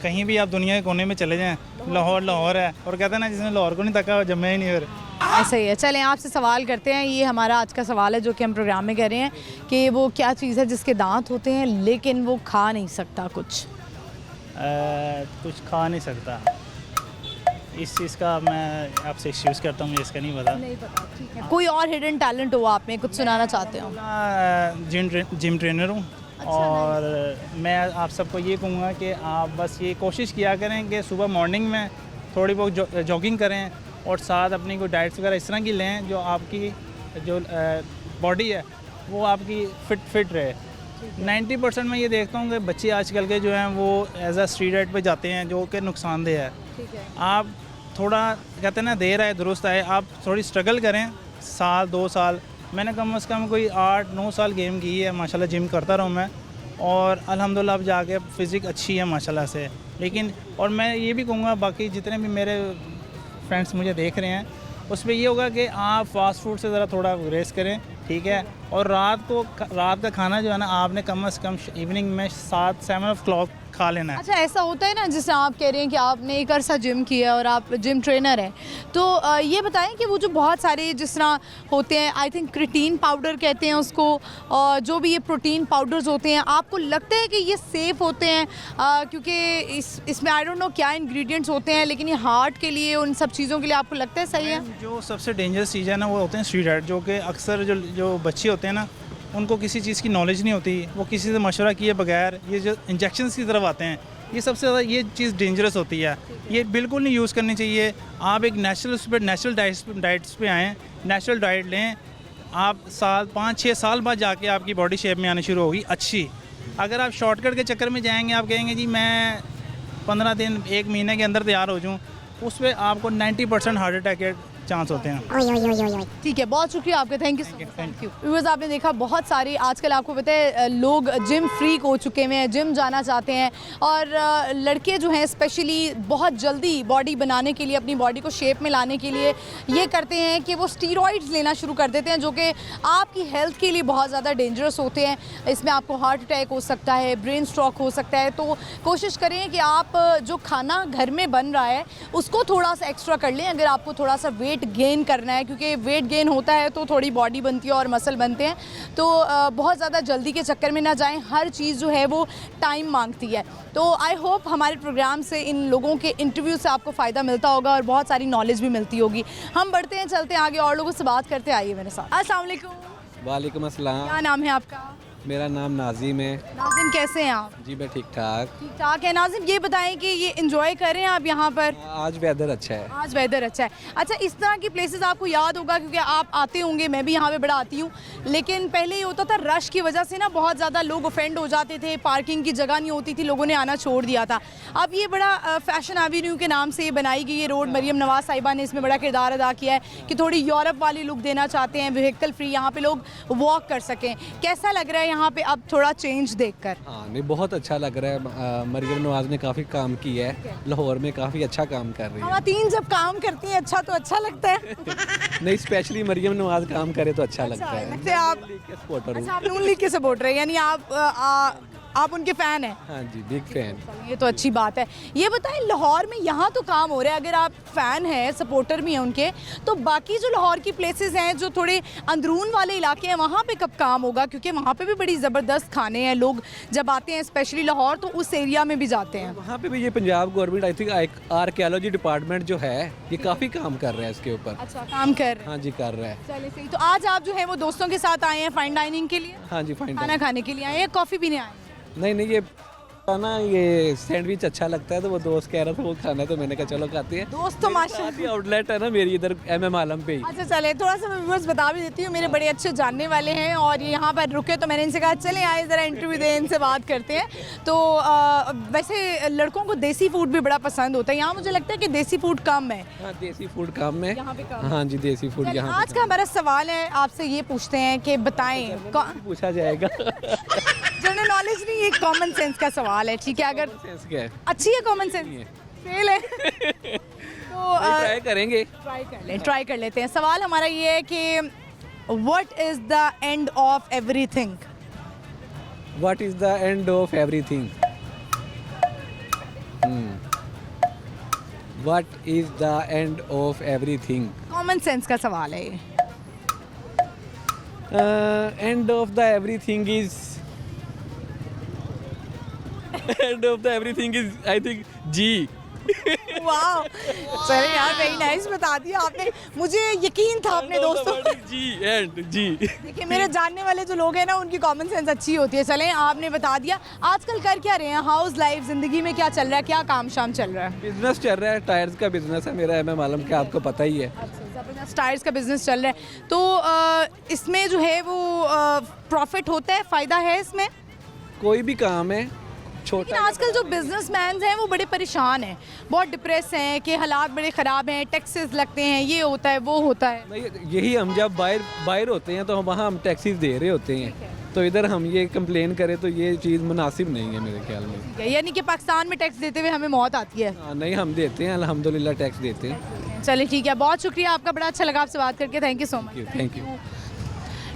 कहीं भी आप दुनिया के कोने में चले जाएं लाहौर है। और कहते हैं ना जिसने लाहौर को नहीं तका जमा ही नहीं। ऐसा ही है। चलें, आपसे सवाल करते हैं। ये हमारा आज का सवाल है जो कि हम प्रोग्राम में कर रहे हैं कि वो क्या चीज़ है जिसके दांत होते हैं लेकिन वो खा नहीं सकता कुछ खा नहीं सकता। इस चीज़ का मैं आपसे एक्सक्यूज़ करता हूँ, मुझे इसका नहीं पता। नहीं पता, ठीक है। कोई और हिडन टैलेंट हो आप में, कुछ सुनाना चाहते हो? जिम ट्रेनर हूँ। और मैं आप सबको ये कहूँगा कि आप बस ये कोशिश किया करें कि सुबह मॉर्निंग में थोड़ी बहुत जॉगिंग करें और साथ अपनी कोई डाइट्स वगैरह इस तरह की लें जो आपकी जो बॉडी है वो आपकी फिट रहे। 90% मैं ये देखता हूँ कि बच्चे आजकल के जो हैं वो एज अ स्ट्रीट राइड पे जाते हैं जो कि नुकसानदेह है। आप थोड़ा कहते हैं ना देर आए दुरुस्त आए, आप थोड़ी स्ट्रगल करें, साल 2 साल। मैंने कम से कम कोई 8-9 साल गेम की है माशाल्लाह, जिम करता रहा हूँ मैं। और अल्हम्दुलिल्लाह अब जाके फ़िज़िक अच्छी है माशाल्लाह से। लेकिन और मैं ये भी कहूँगा बाकी जितने भी मेरे फ्रेंड्स मुझे देख रहे हैं उसमें ये होगा कि आप फास्ट फूड से ज़रा थोड़ा रेस करें, ठीक है। और रात का खाना जो है ना आपने कम से कम इवनिंग में 7-7 o'clock खा लेना है। अच्छा, ऐसा होता है ना, जैसे आप कह रहे हैं कि आपने एक अरसा जिम किया और आप जिम ट्रेनर हैं, तो ये बताएं कि वो जो बहुत सारे जिस तरह होते हैं, आई थिंक क्रिटीन पाउडर कहते हैं उसको, और जो भी ये प्रोटीन पाउडर्स होते हैं, आपको लगता है कि ये सेफ़ होते हैं? क्योंकि इसमें आई डोंट नो क्या इंग्रेडिएंट्स होते हैं, लेकिन ये हार्ट के लिए, उन सब चीज़ों के लिए आपको लगता है सही है? जो सबसे डेंजरस चीज़ है ना वो होते हैं स्ट्रीट आर्ट, जो कि अक्सर जो बच्चे होते हैं ना उनको किसी चीज़ की नॉलेज नहीं होती, वो किसी से मशवरा किए बगैर ये जो इंजेक्शंस की तरफ आते हैं, ये सबसे ज़्यादा ये चीज़ डेंजरस होती है। ये बिल्कुल नहीं यूज़ करनी चाहिए। आप एक नेचुरल डाइट्स पे आएँ, नेचुरल डाइट लें। आप 5-6 साल बाद जाके आपकी बॉडी शेप में आनी शुरू होगी अच्छी। अगर आप शॉर्टकट के चक्कर में जाएंगे, आप कहेंगे जी मैं 15 दिन 1 महीने के अंदर तैयार हो जाऊँ, उस पर आपको 90% हार्ट अटैक के चांस होते हैं। ठीक है, बहुत शुक्रिया आपका, thank you so much. Thank you viewers, आपने देखा बहुत सारे आजकल आपको पता है लोग जिम फ्रीक हो चुके हैं, जिम जाना चाहते हैं, और लड़के जो हैं स्पेशली बहुत जल्दी बॉडी बनाने के लिए, अपनी बॉडी को शेप में लाने के लिए ये करते हैं कि वो स्टीरॉइड्स लेना शुरू कर देते हैं, जो कि आपकी हेल्थ के लिए बहुत ज़्यादा डेंजरस होते हैं। इसमें आपको हार्ट अटैक हो सकता है, ब्रेन स्ट्रोक हो सकता है। तो कोशिश करें कि आप जो खाना घर में बन रहा है उसको थोड़ा सा एक्स्ट्रा कर लें, अगर आपको थोड़ा सा वेट गेन करना है, क्योंकि वेट गेन होता है तो थोड़ी बॉडी बनती है और मसल बनते हैं। तो बहुत ज़्यादा जल्दी के चक्कर में ना जाएं, हर चीज़ जो है वो टाइम मांगती है। तो आई होप हमारे प्रोग्राम से इन लोगों के इंटरव्यू से आपको फ़ायदा मिलता होगा और बहुत सारी नॉलेज भी मिलती होगी। हम बढ़ते हैं, चलते हैं आगे, और लोगों से बात करते आइए मेरे साथ। अस्सलाम वालेकुम। वालेकुम अस्सलाम। क्या नाम है आपका? मेरा नाम नाजिम है। नाजिम, कैसे हैं आप? जी मैं ठीक ठाक। ठीक ठाक है। नाजिम, ये बताएं कि ये एंजॉय कर रहे हैं आप यहाँ पर? आज वेदर अच्छा है। आज वेदर अच्छा है। अच्छा, इस तरह की प्लेसेस आपको याद होगा क्योंकि आप आते होंगे, मैं भी यहाँ पे बड़ा आती हूँ, लेकिन पहले ये होता था रश की वजह से ना बहुत ज़्यादा लोग ऑफेंड हो जाते थे, पार्किंग की जगह नहीं होती थी, लोगों ने आना छोड़ दिया था। अब ये बड़ा फैशन एवेन्यू के नाम से ये बनाई गई ये रोड, मरियम नवाज़ साहिबा ने इसमें बड़ा किरदार अदा किया है कि थोड़ी यूरोप वाली लुक देना चाहते हैं, व्हीकल फ्री, यहाँ पे लोग वॉक कर सकें। कैसा लग रहा है यहाँ पे अब थोड़ा चेंज देखकर? हाँ नहीं, बहुत अच्छा लग रहा है। मरियम नवाज ने काफ़ी काम किया है, लाहौर में काफ़ी अच्छा काम कर रही है। ख़वातीन जब काम करती हैं अच्छा तो अच्छा लगता है। नहीं, स्पेशली मरियम नवाज काम करे तो अच्छा लगता है। लगता है आप सपोर्टर हूँ। अच्छा, आप नून लीग के सपोर्टर हैं, यानी आप उनके फ़ैन हैं? हाँ जी, बिग फैन। ये तो अच्छी बात है। ये बताएं, लाहौर में यहाँ तो काम हो रहा है, अगर आप फ़ैन हैं, सपोर्टर भी हैं उनके, तो बाकी जो लाहौर की प्लेसेस हैं, जो थोड़े अंदरून वाले इलाके हैं, वहाँ पे कब काम होगा? क्योंकि वहाँ पे भी बड़ी ज़बरदस्त खाने हैं, लोग जब आते हैं स्पेशली लाहौर तो उस एरिया में भी जाते हैं। वहाँ पे भी ये Punjab government I think archaeology department जो है ये काफ़ी काम कर रहा है इसके ऊपर। अच्छा, काम कर रहे हैं। हाँ जी, कर रहा है। चलिए सही। तो आज आप जो है वो दोस्तों के साथ आए हैं फाइन डाइनिंग के लिए? हाँ जी, फाइन। खाना खाने के लिए आए हैं, कॉफ़ी पीने आए हैं? नहीं, ये ना ये सैंडविच अच्छा लगता है, तो वो दोस्त कह रहा था वो खाना है, तो मैंने कहा चलो खाते हैं। दोस्त तो माशाल्लाह आउटलेट है ना मेरी इधर MM आलम पे ही। अच्छा चले, थोड़ा सा मैं व्यूअर्स बता भी देती हूँ, मेरे बड़े अच्छे जानने वाले हैं और ये यहाँ पर रुके, तो मैंने इनसे कहा चलें आए ज़रा इंटरव्यू दें, इनसे बात करते हैं। तो वैसे लड़कों को देसी फूड भी बड़ा पसंद होता है, यहाँ मुझे लगता है कि देसी फूड कम है। हाँ, देसी फूड कम है यहाँ पे कम है। हाँ जी, देसी फूड चलिए, यहाँ आज का हमारा सवाल है, आपसे ये पूछते हैं कि बताएं, पूछा जाएगा। जनरल नॉलेज नहीं, ये कॉमन सेंस का सवाल है, ठीक है? अगर सेंस क्या है? अच्छी है कॉमन सेंस, फेल है तो ट्राई करेंगे। ट्राई कर लेते हैं। सवाल हमारा ये है कि what is the end of everything? What is the end of everything? What is the end of everything? Common sense का सवाल है ये। End of the everything is end of the everything is I think जी। वाह, चले यार, very nice, बता दिया आपने, मुझे यकीन था अपने दोस्तों पर। जी एंड जी। देखिए, मेरे जानने वाले जो लोग हैं ना उनकी कॉमन सेंस अच्छी होती है। चलें, आपने बता दिया। आजकल कर क्या रहे हैं? हाउस लाइफ, जिंदगी में क्या चल रहा है? क्या काम शाम चल रहा है? बिजनेस चल रहा है, टायर्स का बिजनेस है मेरा MM आलम का, आपको पता ही है। ज़बरदस्त टायर्स का बिजनेस चल रहा है, तो इसमें जो है वो प्रॉफिट होता है, फ़ायदा है इसमें? कोई भी काम है लेकिन छोटा। आजकल जो बिजनेसमैन हैं वो बड़े परेशान हैं, बहुत डिप्रेस हैं कि हालात बड़े ख़राब हैं, टैक्सेस लगते हैं, ये होता है वो होता है। नहीं, यही हम जब बाहर होते हैं तो वहाँ हम टैक्सीज दे रहे होते हैं, तो इधर हम ये कंप्लेन करें तो ये चीज़ मुनासिब नहीं है मेरे ख्याल में। ठीक है, यानी कि पाकिस्तान में टैक्स देते हुए हमें मौत आती है। हाँ, नहीं हम देते हैं, अल्हम्दुलिल्लाह टैक्स देते हैं। चलिए ठीक है, बहुत शुक्रिया आपका, बड़ा अच्छा लगा आपसे बात करके, thank you so much. Thank you.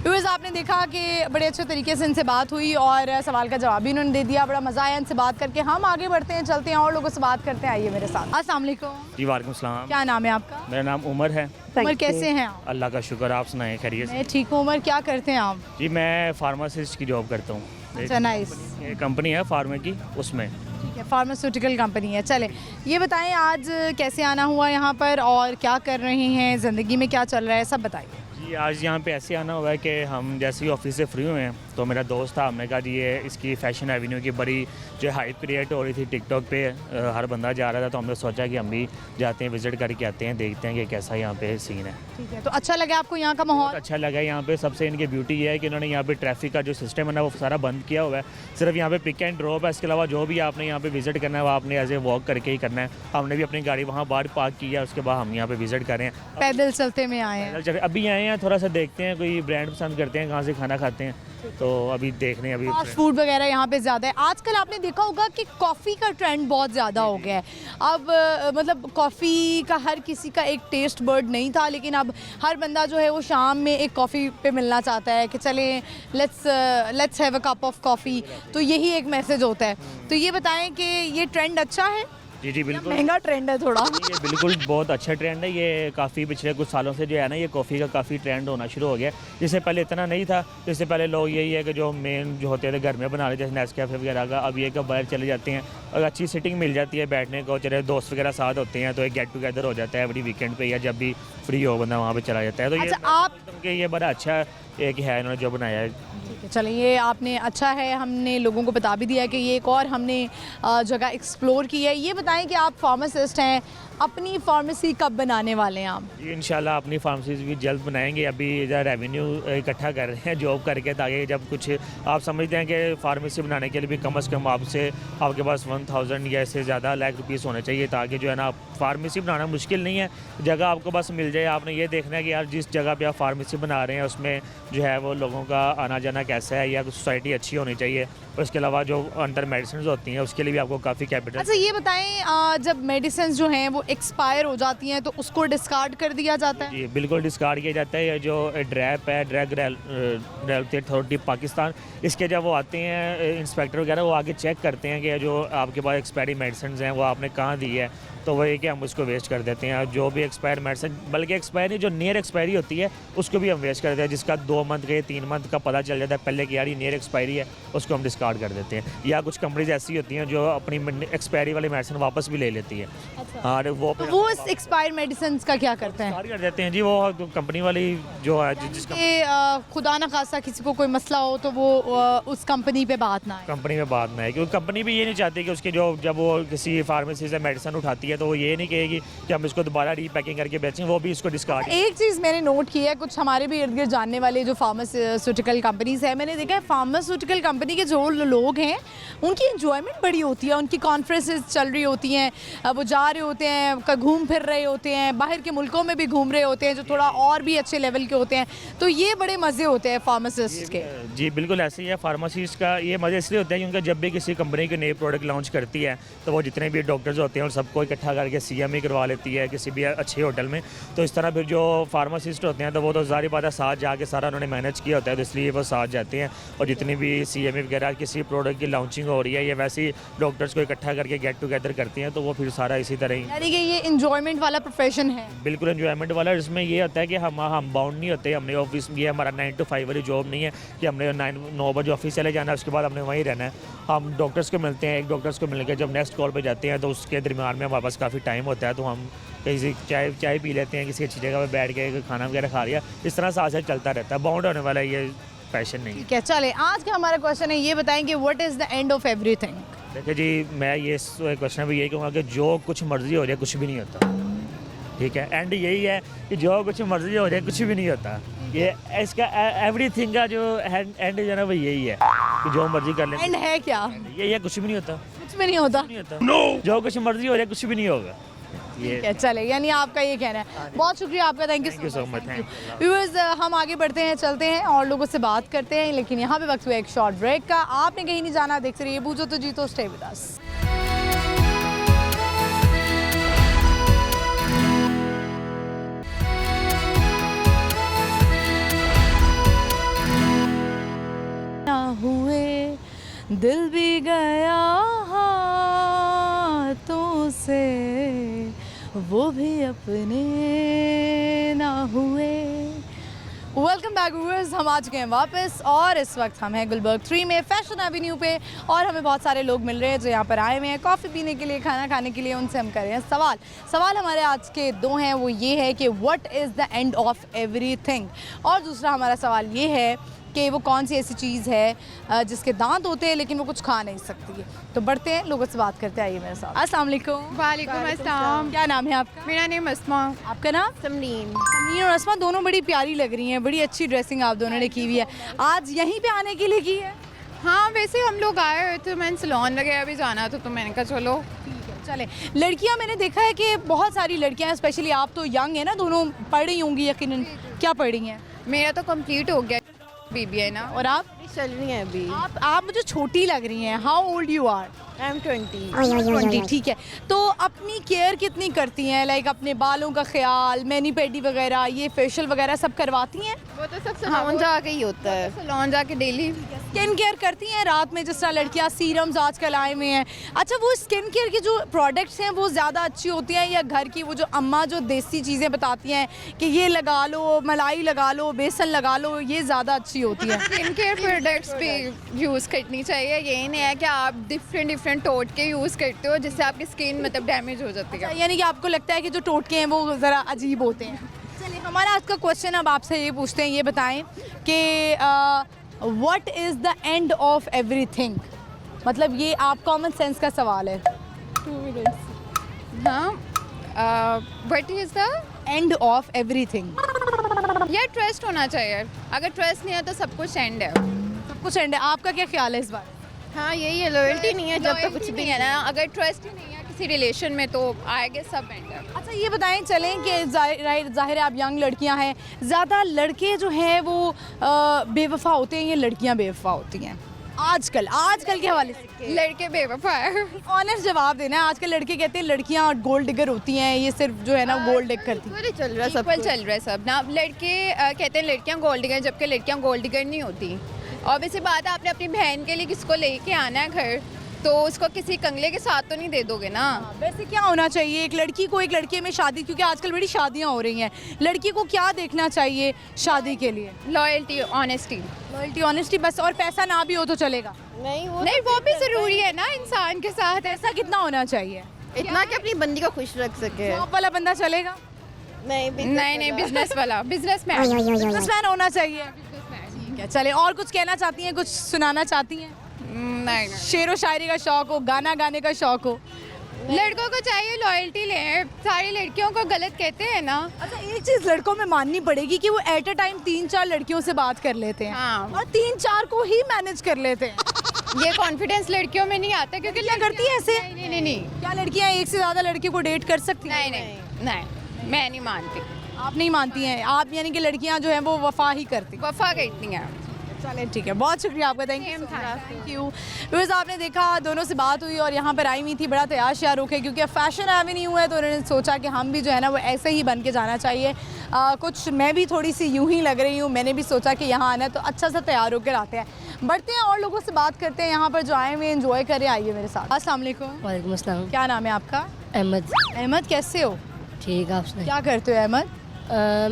Viewers, आपने देखा कि बड़े अच्छे तरीके से इनसे बात हुई और सवाल का जवाब भी उन्होंने दे दिया। बड़ा मज़ा आया इनसे बात करके। हम आगे बढ़ते हैं, चलते हैं और लोगों से बात करते हैं। आइए मेरे साथ। अस्सलाम वालेकुम। जी वालेकुम सलाम। क्या नाम है आपका? मेरा नाम उमर है। उमर, कैसे हैं आप? अल्लाह का शुक्र, आप सुनाएं खैरियत से? मैं ठीक हूँ। उमर, क्या करते हैं आप? जी मैं फार्मासिस्ट की जॉब करता हूँ। अच्छा, नाइस। एक कंपनी है फार्मा की, उसमें। ठीक है, फार्मास्यूटिकल कंपनी है। चले, ये बताएं आज कैसे आना हुआ यहाँ पर और क्या कर रहे हैं, ज़िंदगी में क्या चल रहा है, सब बताइए। जी आज यहाँ पे ऐसे आना हुआ है कि हम जैसे ही ऑफिस से फ्री हुए हैं तो मेरा दोस्त था, हमने कहा जी ये इसकी फैशन एवेन्यू की बड़ी जो हाइप क्रिएट हो रही थी टिकटॉक पे, हर बंदा जा रहा था, तो हमने सोचा कि हम भी जाते हैं, विज़िट करके आते हैं, देखते हैं कि कैसा यहाँ पे सीन है। ठीक है, तो अच्छा लगा आपको यहाँ का माहौल? अच्छा लगा यहाँ पे। सबसे इनकी ब्यूटी ये है कि इन्होंने यहाँ पे ट्रैफिक का जो सिस्टम है ना वो सारा बंद किया हुआ है। सिर्फ यहाँ पे पिक एंड ड्रॉप है, इसके अलावा जो भी आपने यहाँ पे विज़िट करना है वो आपने एज ए वॉक करके ही करना है। हमने भी अपनी गाड़ी वहाँ बाहर पार्क की है, उसके बाद हम यहाँ पे विज़िट करें। पैदल चलते में आए हैं? अभी आए हैं, थोड़ा सा देखते हैं कोई ब्रांड पसंद करते हैं, कहाँ से खाना खाते हैं, तो अभी देख रहे हैं। अभी फास्ट फूड वगैरह यहाँ पे ज़्यादा है। आजकल आपने देखा होगा कि कॉफ़ी का ट्रेंड बहुत ज़्यादा हो गया है। अब मतलब कॉफ़ी का हर किसी का एक टेस्ट बर्ड नहीं था, लेकिन अब हर बंदा जो है वो शाम में एक कॉफ़ी पे मिलना चाहता है कि चले let's have a cup of coffee. तो यही एक मैसेज होता है। तो ये बताएं कि ये ट्रेंड अच्छा है? जी जी बिल्कुल, महंगा ट्रेंड है थोड़ा। ये बिल्कुल बहुत अच्छा ट्रेंड है। ये काफ़ी पिछले कुछ सालों से जो है ना ये कॉफ़ी का काफ़ी ट्रेंड होना शुरू हो गया। जिससे पहले इतना नहीं था। जिससे पहले लोग यही है कि जो मेन जो होते थे घर में बना लेते जैसे नेस्कैफे वगैरह का, अब ये कि बाहर चले जाते हैं और अच्छी सिटिंग मिल जाती है बैठने को, चले दोस्त वगैरह साथ होते हैं तो एक गेट टुगेदर हो जाता है एवरी वीकेंड पे, या जब भी फ्री हो बंदा वहाँ पे चला जाता है। तो ये अच्छा, आप कि ये बड़ा अच्छा एक है इन्होंने जो बनाया है। ठीक है, चलिए ये आपने अच्छा है, हमने लोगों को बता भी दिया कि ये एक और हमने जगह एक्सप्लोर की है। ये बताएं कि आप फार्मासिस्ट हैं, अपनी फार्मेसी कब बनाने वाले हैं आप? जी इंशाल्लाह अपनी फार्मेसी भी जल्द बनाएंगे। अभी इधर रेवेन्यू इकट्ठा कर रहे हैं जॉब करके, ताकि जब कुछ आप समझते हैं कि फार्मेसी बनाने के लिए भी कम से कम आपके पास 1000 या इससे ज़्यादा लाख रुपीस होने चाहिए, ताकि जो है ना फार्मेसी बनाना मुश्किल नहीं है, जगह आपको बस मिल जाए। आपने ये देखना है कि यार जिस जगह पे आप फार्मेसी बना रहे हैं उसमें जो है वो लोगों का आना जाना कैसा है, या सोसाइटी अच्छी होनी चाहिए। और इसके अलावा जो अंदर मेडिसिन होती हैं उसके लिए भी आपको काफ़ी कैपिटल। अच्छा, ये बताएं जब मेडिसिन जो हैं वो एक्सपायर हो जाती हैं तो उसको डिस्कार्ड कर दिया जाता है? जी बिल्कुल डिस्कार्ड किया जाता है। ये जो ड्रैप है, ड्रग रेगुलेटरी अथॉरिटी पाकिस्तान, इसके जब वो आते हैं इंस्पेक्टर वगैरह, वो आगे चेक करते हैं कि जो आपके पास एक्सपायरी मेडिसिन हैं वो आपने कहाँ दी है, तो वही कि हम उसको वेस्ट कर देते हैं। जो भी एक्सपायर मेडिसिन, बल्कि एक्सपायरी जो नियर एक्सपायरी होती है उसको भी हम वेस्ट कर देते हैं, जिसका 2 मंथ का 3 मंथ का पता चल जाता है पहले कि यार ये नियर एक्सपायरी है, उसको हम डिस्कार्ड कर देते हैं। या कुछ कंपनीज ऐसी होती हैं जो अपनी एक्सपायरी वाली मेडिसिन वापस भी ले लेती है। हाँ वो इस एक्सपायर मेडिसिन का क्या करते हैं? कर देते हैं जी। वो कंपनी वाली जो है जिसका खुदा ना खासा किसी को कोई मसला हो तो वो उस कंपनी पे बात ना आए। कंपनी में बात ना है, क्योंकि कंपनी भी ये नहीं चाहती कि उसके जब वो किसी फार्मेसी से मेडिसिन उठाती है तो वो ये नहीं कहेगी कि हम इसको दोबारा रीपैकिंग करके बेचें, वो भी इसको डिस्कार्ड। एक चीज़ मैंने नोट की है, कुछ हमारे भी इर्द गिर्द जानने वाले जो फार्मास्यूटिकल कंपनीज है, मैंने देखा है फार्मास्यूटिकल कंपनी के जो लोग हैं उनकी एंजॉयमेंट बड़ी होती है। उनकी कॉन्फ्रेंसेस चल रही होती हैं, वो जा रहे होते हैं, घूम फिर रहे होते हैं, बाहर के मुल्कों में भी घूम रहे होते हैं जो थोड़ा और भी अच्छे लेवल के होते हैं। तो ये बड़े मज़े होते हैं फार्मासिस्ट के। जी बिल्कुल ऐसे ही है। फार्मासिस्ट का ये मज़े इसलिए होता है क्योंकि जब भी किसी कंपनी के नए प्रोडक्ट लॉन्च करती है तो वो जितने भी डॉक्टर्स होते हैं उन सबको इकट्ठा करके CME करवा लेती है किसी भी अच्छे होटल में। तो इस तरह फिर जो फार्मासिस्ट होते हैं तो वो तो ज़ाहिर बात है साथ जाके सारा उन्होंने मैनेज किया होता है, तो इसलिए वो साथ जाते हैं। और जितनी भी CME वगैरह किसी प्रोडक्ट की लॉन्चिंग हो रही है, ये वैसे ही डॉक्टर्स को इकट्ठा करके गेट टुगेदर करती हैं, तो वो फिर सारा इसी तरह ही। यानी कि ये इंजॉयमेंट वाला प्रोफेशन है। बिल्कुल एंजॉयमेंट वाला। इसमें ये होता है कि हम बाउंड नहीं होते, हमने ऑफिस में, ये हमारा 9 to 5 वाली जॉब नहीं है कि हमने 9 बजे ऑफिस चले जाना है, उसके बाद हमने वहीं रहना है। हम डॉक्टर्स को मिलते हैं, एक डॉक्टर्स को मिलकर जब नेक्स्ट कॉल पे जाते हैं तो उसके दरमियान में हमारे पास काफ़ी टाइम होता है, तो हम कहीं से चाय पी लेते हैं, किसी अच्छी जगह पर बैठ के खाना वगैरह खा लिया, इस तरह साथ साथ चलता रहता है। बाउंड होने वाला ये पैशन नहीं है। ठीक है, चले आज का हमारा क्वेश्चन है, ये बताएंगे what is the end of everything? देखिए जी, मैं ये क्वेश्चन भी यही कहूँगा कि जो कुछ मर्जी हो जाए कुछ भी नहीं होता। ठीक है, एंड यही है कि जो कुछ मर्जी हो जाए कुछ भी नहीं होता। ये इसका एवरीथिंग का जो एंड जो है ना वो यही है कि जो मर्जी कर ले। एंड है क्या? ये कुछ भी नहीं होता। कुछ भी नहीं होता। नहीं होता। जो कुछ मर्जी हो जाए कुछ भी नहीं होगा। ये ठीक है, चले, यानी आपका ये कहना है। बहुत शुक्रिया आपका, thank you so much. Viewers, हम आगे बढ़ते हैं, चलते हैं और लोगों से बात करते हैं, लेकिन यहाँ पे वक्त हुआ एक शॉर्ट ब्रेक का। आपने कहीं नहीं जाना, देखते रहिए बूझो तो जीतो, स्टे विद अस। ना हुए दिल भी गया हाथों से, वो भी अपने ना हुए। वेलकम बैक व्यूअर्स, हम आ चुके हैं वापस और इस वक्त हम हैं गुलबर्ग 3 में फैशन एवेन्यू पे और हमें बहुत सारे लोग मिल रहे हैं जो यहाँ पर आए हुए हैं कॉफ़ी पीने के लिए, खाना खाने के लिए। उनसे हम कर रहे हैं सवाल हमारे आज के दो हैं, वो ये है कि what is the end of everything, और दूसरा हमारा सवाल ये है कि वो कौन सी ऐसी चीज़ है जिसके दांत होते हैं लेकिन वो कुछ खा नहीं सकती है। तो बढ़ते हैं, लोगों से बात करते हैं, आइए मेरे साथ। अस्सलाम वालेकुम। वालेकुम अस्सलाम। क्या नाम है आपका? मेरा नेम अस्मा। आपका नाम? समरीन। समरीन और अस्मा दोनों बड़ी प्यारी लग रही हैं, बड़ी अच्छी ड्रेसिंग आप दोनों ने की हुई है। आज यहीं पे आने के लिए की है? हाँ, वैसे हम लोग आए हुए थे, मैंने सलोन वगैरह भी जाना था तो मैंने कहा चलो। चले, लड़कियां मैंने देखा है कि बहुत सारी लड़कियां हैं, स्पेशली आप तो यंग है ना, दोनों पढ़ रही होंगी यकीनन। क्या पढ़ रही हैं? मेरा तो कंप्लीट हो गया BBA ना। और आप? चल रही हैं अभी। आप मुझे छोटी लग रही हैं। How old you are? I am 20। ठीक है, तो अपनी केयर कितनी करती हैं? लाइक अपने बालों का ख्याल, मैनी पेडी वगैरह, ये फेशियल वगैरह सब करवाती हैं? वो तो सब सलोन जाके ही होता है। सलोन जाके डेली स्किन केयर करती हैं रात में, जिस तरह लड़कियां सीरम्स आजकल आए हुए हैं। अच्छा, वो स्किन केयर के जो प्रोडक्ट्स हैं वो ज़्यादा अच्छी होती हैं या घर की वो जो अम्मा जो देसी चीज़ें बताती हैं कि ये लगा लो, मलाई लगा लो, बेसन लगा लो, ये ज़्यादा अच्छी होती है? स्किन केयर प्रोडक्ट्स भी यूज़ करनी चाहिए। यही नहीं है कि आप डिफरेंट टोट के यूज़ करते हो जिससे आपकी स्किन मतलब डैमेज हो जाती है। यानी कि आपको लगता है कि जो टोटके हैं वो ज़रा अजीब होते हैं। चलिए, हमारा आज का क्वेश्चन अब आपसे ये पूछते हैं, ये बताएं कि what is the end of everything, मतलब ये आप कॉमन सेंस का सवाल है। हाँ, what is the end of everything? यार ट्रस्ट होना चाहिए, अगर ट्रस्ट नहीं है तो सब कुछ एंड है। सब कुछ एंड है। आपका क्या ख्याल है इस बार? हाँ, यही है, लॉयल्टी नहीं है जब तक कुछ भी है ना। अगर ट्रस्ट ही नहीं है किसी रिलेशन में तो आएगा सब एंड है। अच्छा, ये बताएं चलें कि जाहिर है आप यंग लड़कियां हैं, ज़्यादा लड़के जो हैं वो बेवफा होते हैं या लड़कियां बेवफा होती हैं आजकल के हवाले से? लड़के बेवफा है। ऑनेस्ट जवाब देना है। आजकल लड़के कहते हैं लड़कियां गोल्ड डिगर होती हैं, ये सिर्फ जो है ना गोल्ड डिग करती हैं। चल रहा है सब, चल रहा है सब ना। लड़के कहते हैं लड़कियां गोल्ड डिगर, जबकि लड़कियां गोल्ड डिगर नहीं होती। और वैसे बात है, आपने अपनी बहन के लिए किसको लेके आना है घर तो उसको किसी कंगले के साथ तो नहीं दे दोगे ना। वैसे क्या होना चाहिए एक लड़की को, एक लड़के में शादी, क्योंकि आजकल बड़ी शादियां हो रही हैं, लड़की को क्या देखना चाहिए शादी के लिए? Loyalty, honesty. लॉयल्टी, ऑनेस्टी बस, और पैसा ना भी हो तो चलेगा? नहीं, वो भी ज़रूरी है ना इंसान के साथ। पैसा कितना होना चाहिए? इतना कि अपनी बंदी को खुश रख सके। जॉब वाला बंदा चलेगा? नहीं, बिजनेस वाला, बिजनेसमैन होना चाहिए। ठीक है, चले, और कुछ कहना चाहती हैं, कुछ सुनाना चाहती हैं? नहीं, शेरो शायरी का शौक हो, गाना गाने का शौक हो? लड़कों को चाहिए लॉयल्टी लें। सारी लड़कियों को गलत कहते हैं ना। अच्छा, एक चीज़ लड़कों में माननी पड़ेगी कि वो एट अ टाइम 3-4 लड़कियों से बात कर लेते हैं। हाँ। और 3-4 को ही मैनेज कर लेते हैं। ये कॉन्फिडेंस लड़कियों में नहीं आता क्योंकि क्या करती है ऐसे? नहीं। क्या लड़कियां एक से ज़्यादा लड़के को डेट कर सकती हैं? नहीं, मैं नहीं मानती। आप नहीं मानती हैं? आप यानी कि लड़कियां जो हैं वो वफा ही करती हैं? वफा करती हैं। चलें, ठीक है, बहुत शुक्रिया आपका, थैंक यू। बिकॉज आपने देखा दोनों से बात हुई और यहाँ पर आई हुई थी बड़ा तैयार श्यार होकर, क्योंकि फैशन एवेन्यू है तो उन्होंने सोचा कि हम भी जो है ना वो ऐसे ही बन के जाना चाहिए। कुछ मैं भी थोड़ी सी यूं ही लग रही हूँ, मैंने भी सोचा कि यहाँ आना है तो अच्छा सा तैयार होकर आते हैं। बढ़ते हैं और लोगों से बात करते हैं यहाँ पर जो आए हुए एंजॉय करें, आइए मेरे साथ। अस्सलाम वालेकुम। वालेकुम अस्सलाम। क्या नाम है आपका? अहमद। अहमद, कैसे हो? ठीक है, आपसे क्या करते हो अहमद?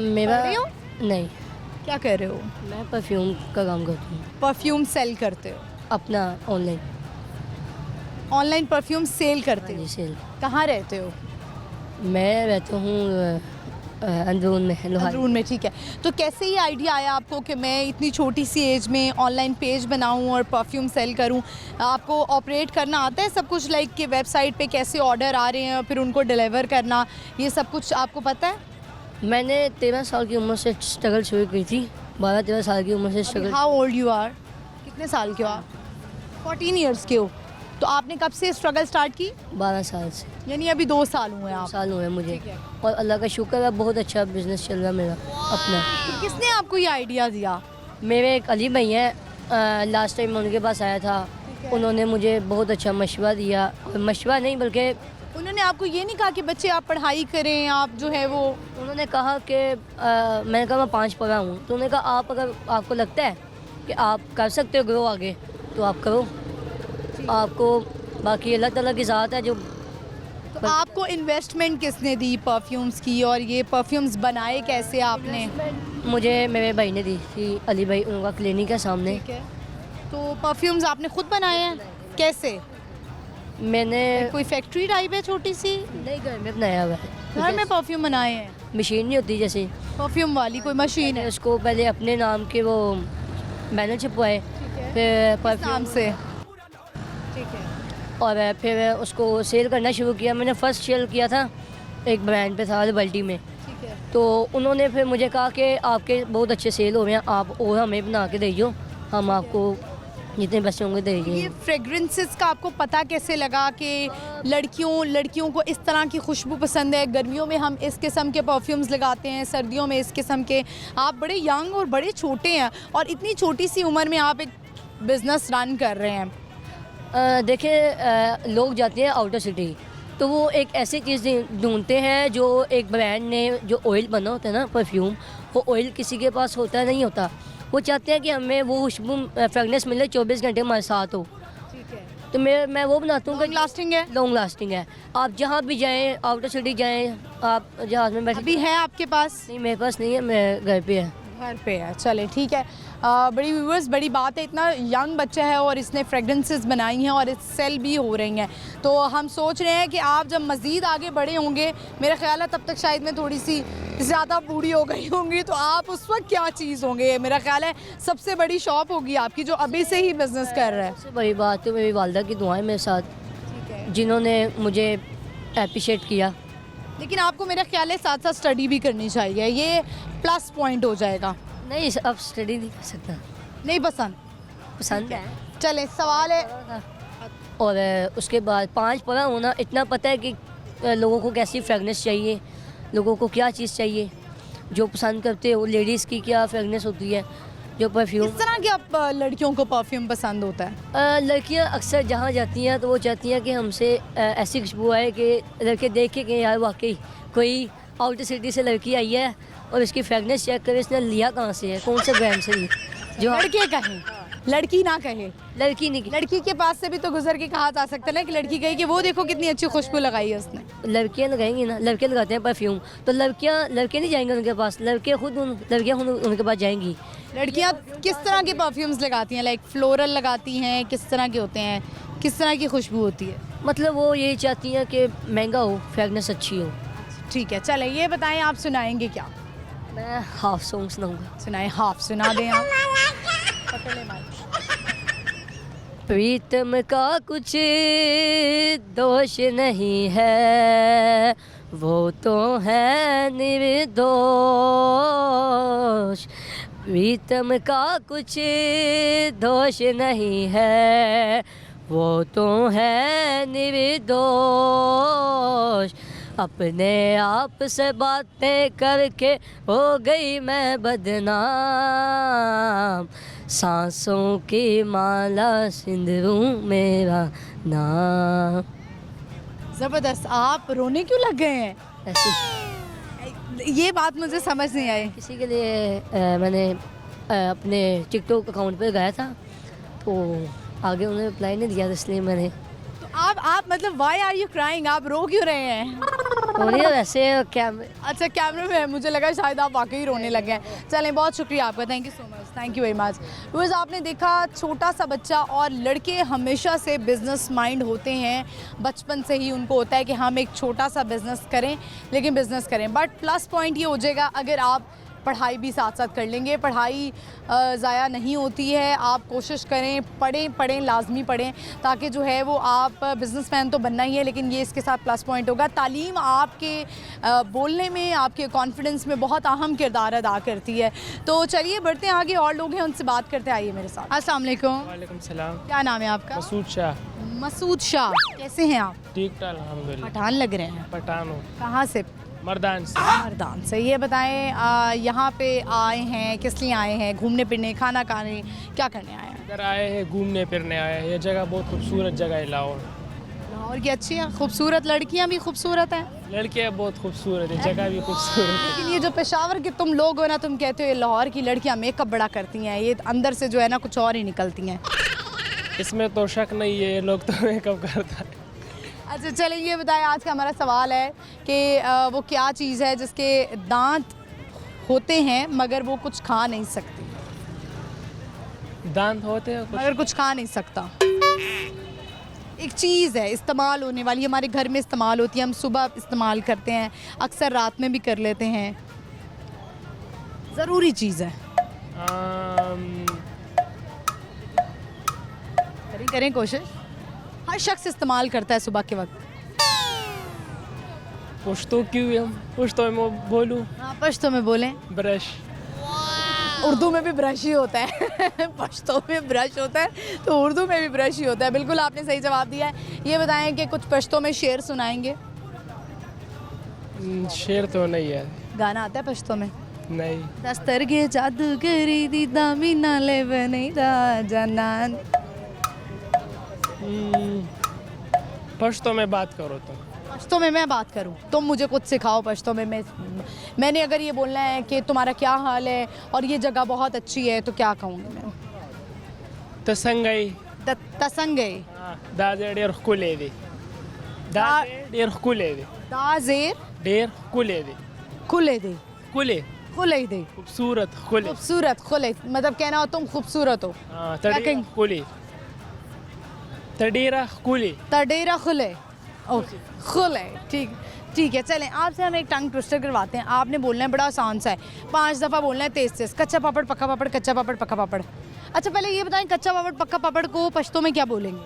मेरा पढ़ रही हो? नहीं, क्या कर रहे हो? मैं परफ्यूम का काम करती हूँ। परफ्यूम सेल करते हो? अपना ऑनलाइन। ऑनलाइन परफ्यूम सेल करते हो? सेल। कहाँ रहते हो? मैं रहता हूँ अंदरून में, लोहार। अंदरून में, ठीक है। तो कैसे ये आइडिया आया आपको कि मैं इतनी छोटी सी एज में ऑनलाइन पेज बनाऊं और परफ्यूम सेल करूं? आपको ऑपरेट करना आता है सब कुछ, लाइक कि वेबसाइट पे कैसे ऑर्डर आ रहे हैं फिर उनको डिलीवर करना, ये सब कुछ आपको पता है? मैंने 13 साल की उम्र से स्ट्रगल शुरू की थी। 12-13 साल की उम्र से struggle. How old you are? कितने साल के हो आप? 14 ईयर्स के हो? तो आपने कब से स्ट्रगल स्टार्ट की? 12 साल से, यानी अभी 2 साल हुए हैं आप। साल हुए मुझे, ठीक है। और अल्लाह का शुक्र है बहुत अच्छा बिजनेस चल रहा है मेरा अपना। तो किसने आपको ये आइडिया दिया? मेरे एक अली भाई हैं, लास्ट टाइम उनके पास आया था, उन्होंने मुझे बहुत अच्छा मशवरा दिया, और मशवरा नहीं बल्कि उन्होंने आपको ये नहीं कहा कि बच्चे आप पढ़ाई करें, आप जो है वो उन्होंने कहा कि मैंने कहा मैं 5 पढ़ा हूँ, तो उन्होंने कहा आप अगर आपको लगता है कि आप कर सकते हो ग्रो आगे तो आप करो, आपको बाकी अल्लाह ताला की ज़ात है जो। तो आपको इन्वेस्टमेंट किसने दी परफ्यूम्स की, और ये परफ्यूम्स बनाए कैसे आपने? मुझे मेरे भाई ने दी थी, अली भाई, उनका क्लिनिक है सामने। ठीक है। तो परफ्यूम्स आपने खुद बनाए हैं? कैसे? मैंने कोई फैक्ट्री टाइप है छोटी सी? नहीं, घर में बनाया हुआ है, घर में परफ्यूम बनाए हैं? मशीन नहीं होती जैसे, परफ्यूम वाली कोई मशीन है? उसको पहले अपने नाम के वो बैनर छपवाए, फिर नाम परफ्यूम से? ठीक है। और फिर उसको सेल करना शुरू किया। मैंने फर्स्ट सेल किया था एक ब्रांड पे था बल्टी में, ठीक है। तो उन्होंने फिर मुझे कहा कि आपके बहुत अच्छे सेल हो रहे हैं, आप और हमें बना के दीजिए, हम आपको जितने पैसे होंगे देंगे। ये फ्रेगरेंसेस का आपको पता कैसे लगा कि लड़कियों को इस तरह की खुशबू पसंद है? गर्मियों में हम इस किस्म के परफ्यूम्स लगाते हैं, सर्दियों में इस किस्म के। आप बड़े यंग और बड़े छोटे हैं, और इतनी छोटी सी उम्र में आप एक बिज़नेस रन कर रहे हैं। देखिए, लोग जाते हैं आउटर सिटी, तो वो एक ऐसी चीज़ ढूंढते हैं जो एक ब्रांड ने जो ऑयल बना होता है ना परफ्यूम, वो ऑयल किसी के पास होता नहीं होता। वो चाहते हैं कि हमें वो खुशबू फ्रेगनेंस मिले 24 घंटे हमारे साथ हो। ठीक है। तो मैं वो बनाता हूँ लॉन्ग लास्टिंग है? लॉन्ग लास्टिंग है। आप जहाँ भी जाएं, आउटर सिटी जाएं, आप जहाज़ में बैठे। अभी है आपके पास? नहीं, मेरे पास नहीं है, मैं घर पे है। घर पे है, चले ठीक है। बड़ी व्यूअर्स, बड़ी बात है, इतना यंग बच्चा है और इसने फ्रेगरेंसेस बनाई हैं और इस सेल भी हो रही हैं। तो हम सोच रहे हैं कि आप जब मज़ीद आगे बड़े होंगे, मेरा ख्याल है तब तक शायद मैं थोड़ी सी ज़्यादा बूढ़ी हो गई होंगी, तो आप उस वक्त क्या चीज़ होंगे? मेरा ख्याल है सबसे बड़ी शॉप होगी आपकी, जो अभी से ही बिज़नेस कर रहा है। सबसे बड़ी बात तो मेरी वालदा की दुआएं मेरे साथ, ठीक है। जिन्होंने मुझे अप्रिशिएट किया। लेकिन आपको मेरा ख्याल है साथ साथ स्टडी भी करनी चाहिए, ये प्लस पॉइंट हो जाएगा। नहीं, अब स्टडी नहीं कर सकता, नहीं पसंद? पसंद है। चले, सवाल है। और उसके बाद 5 पढ़ा होना, इतना पता है कि लोगों को कैसी फ्रेगनेंस चाहिए, लोगों को क्या चीज़ चाहिए, जो पसंद करते हो लेडीज़ की क्या फ्रेगनेंस होती है, जो परफ्यूम। किस तरह के आप लड़कियों को परफ्यूम पसंद होता है? लड़कियां अक्सर जहाँ जाती हैं तो वो चाहती हैं कि हमसे ऐसी खुशबू आए कि लड़के देखे कि यार वाकई कोई आउटर सिटी से लड़की आई है, और इसकी फ्रेगनेंस चेक करे इसने लिया कहाँ से है, कौन से ब्रांड से ली। जो लड़के कहें, लड़की ना कहे। लड़की नहीं, लड़की के पास से भी तो गुजर के कहा जा सकता है ना कि लड़की कहे कि वो देखो कितनी अच्छी खुशबू लगाई है उसने। लड़कियां लगाएंगी ना, लड़के लगाते हैं परफ्यूम, तो लड़के नहीं जाएंगे उनके पास, लड़कियां खुद उनके पास जाएंगी। लड़कियां किस तरह के परफ्यूम्स लगाती हैं? लाइक फ्लोरल लगाती हैं, किस तरह के होते हैं, किस तरह की खुशबू होती है? मतलब वो यही चाहती हैं कि महंगा हो, फ्रेगनेंस अच्छी हो। ठीक है, चले ये बताएं आप सुनाएंगे क्या? मैं हाफ सॉन्ग सुनाऊंगा। सुनाएं, हाफ सुना दें आप। प्रीतम का कुछ दोष नहीं है, वो तो है निर्दोष। प्रीतम का कुछ दोष नहीं है, वो तो है निर्दोष। अपने आप से बातें करके हो गई मैं बदनाम, सांसों की माला सिंदूर मेरा नाम। ज़बरदस्त। आप रोने क्यों लग गए हैं? ऐसे ये बात मुझे समझ नहीं आई। किसी के लिए मैंने अपने टिकटॉक अकाउंट पर गाया था, तो आगे उन्होंने रिप्लाई नहीं दिया, इसलिए मैंने। तो आप मतलब व्हाई आर यू क्राइंग? आप रो क्यों रहे हैं? रोने वैसे क्या। अच्छा, कैमरे में है, मुझे लगा शायद आप वाकई रोने लगे हैं। चलें, बहुत शुक्रिया आपका, thank you so much, thank you very much. Viewers, आपने देखा छोटा सा बच्चा, और लड़के हमेशा से बिज़नेस माइंड होते हैं, बचपन से ही उनको होता है कि हम एक छोटा सा बिज़नेस करें, लेकिन बिज़नेस करें। बट प्लस पॉइंट ये हो जाएगा अगर आप पढ़ाई भी साथ साथ कर लेंगे। पढ़ाई ज़ाया नहीं होती है, आप कोशिश करें, पढ़ें लाजमी पढ़ें, ताकि जो है वो आप बिज़नेसमैन तो बनना ही है, लेकिन ये इसके साथ प्लस पॉइंट होगा। तालीम आपके बोलने में, आपके कॉन्फिडेंस में बहुत अहम किरदार अदा करती है। तो चलिए बढ़ते हैं आगे, और लोग हैं उनसे बात करते हैं, आइए मेरे साथ। अस्सलाम वालेकुम। वालेकुम सलाम। क्या नाम है आपका? मसूद शाह। मसूद शाह, कैसे हैं आप? ठीक ठाक अल्हम्दुलिल्लाह। पठान लग रहे हैं। पठान हूँ, कहाँ से? मर्दान से। मर्दान से। ये बताएं यहाँ पे आए हैं किस लिए आए हैं? घूमने फिरने, खाना खाने, क्या करने आए हैं? इधर आए हैं घूमने फिरने आए हैं। ये जगह बहुत खूबसूरत जगह है लाहौर। लाहौर की अच्छी है, खूबसूरत लड़कियाँ भी खूबसूरत हैं, लड़कियाँ बहुत खूबसूरत है, जगह भी खूबसूरत है। लेकिन ये जो पेशावर के तुम लोग हो ना, तुम कहते हो ये लाहौर की लड़कियाँ मेकअप बड़ा करती हैं, ये अंदर से जो है ना कुछ और ही निकलती हैं। इसमें तो शक नहीं है, ये लोग तो मेकअप करता है। अच्छा चलिए ये बताएं, आज का हमारा सवाल है कि वो क्या चीज़ है जिसके दांत होते हैं मगर वो कुछ खा नहीं सकती, दांत होते हैं मगर कुछ खा नहीं सकता। एक चीज़ है इस्तेमाल होने वाली, हमारे घर में इस्तेमाल होती है, हम सुबह इस्तेमाल करते हैं, अक्सर रात में भी कर लेते हैं, ज़रूरी चीज़ है। करें कोशिश, हर शख्स इस्तेमाल करता है सुबह के वक्त। पुश्तो क्यों हम पुश्तो में बोलूँ? हाँ पश्तो में बोलें। ब्रश। उर्दू में भी ब्रश ही होता है पश्तो में ब्रश होता है तो उर्दू में भी ब्रश ही होता है। बिल्कुल आपने सही जवाब दिया है। ये बताएं कि कुछ पश्तो में शेर सुनाएंगे? शेर तो नहीं है। गाना आता है पश्तो में? नहीं। दस्तर के जादू करी दी दामी नाले बने जानन। पश्तो में बात करो तुम। पश्तो में मैं बात करूं? तुम मुझे कुछ सिखाओ पश्तो में। मैंने अगर ये बोलना है कि तुम्हारा क्या हाल है और ये जगह बहुत अच्छी है तो क्या कहूँगी मैं? तसंगई। तसंगई। दाजेर डेर खुलेदी। दाजेर डेर खुलेदी। दाजेर डेर खुलेदी। खुलेदी। खुले। खुलेदी। खूबसूरत खुले। खूबसूरत खुले, मतलब कहना हो तुम खूबसूरत हो। तड़ेरा खुले। तड़ेरा खुले। तड़ेरा खुले। ओके खुले, ठीक है। चलें आपसे हम एक टंग ट्विस्टर करवाते हैं। आपने बोलना है, बड़ा आसान सा है, 5 दफ़ा बोलना है तेज तेज। कच्चा पापड़ पक्का पापड़, कच्चा पापड़ पक्का पापड़। अच्छा पहले ये बताएं, कच्चा पापड़ पक्का पापड़ को पश्तो में क्या बोलेंगे?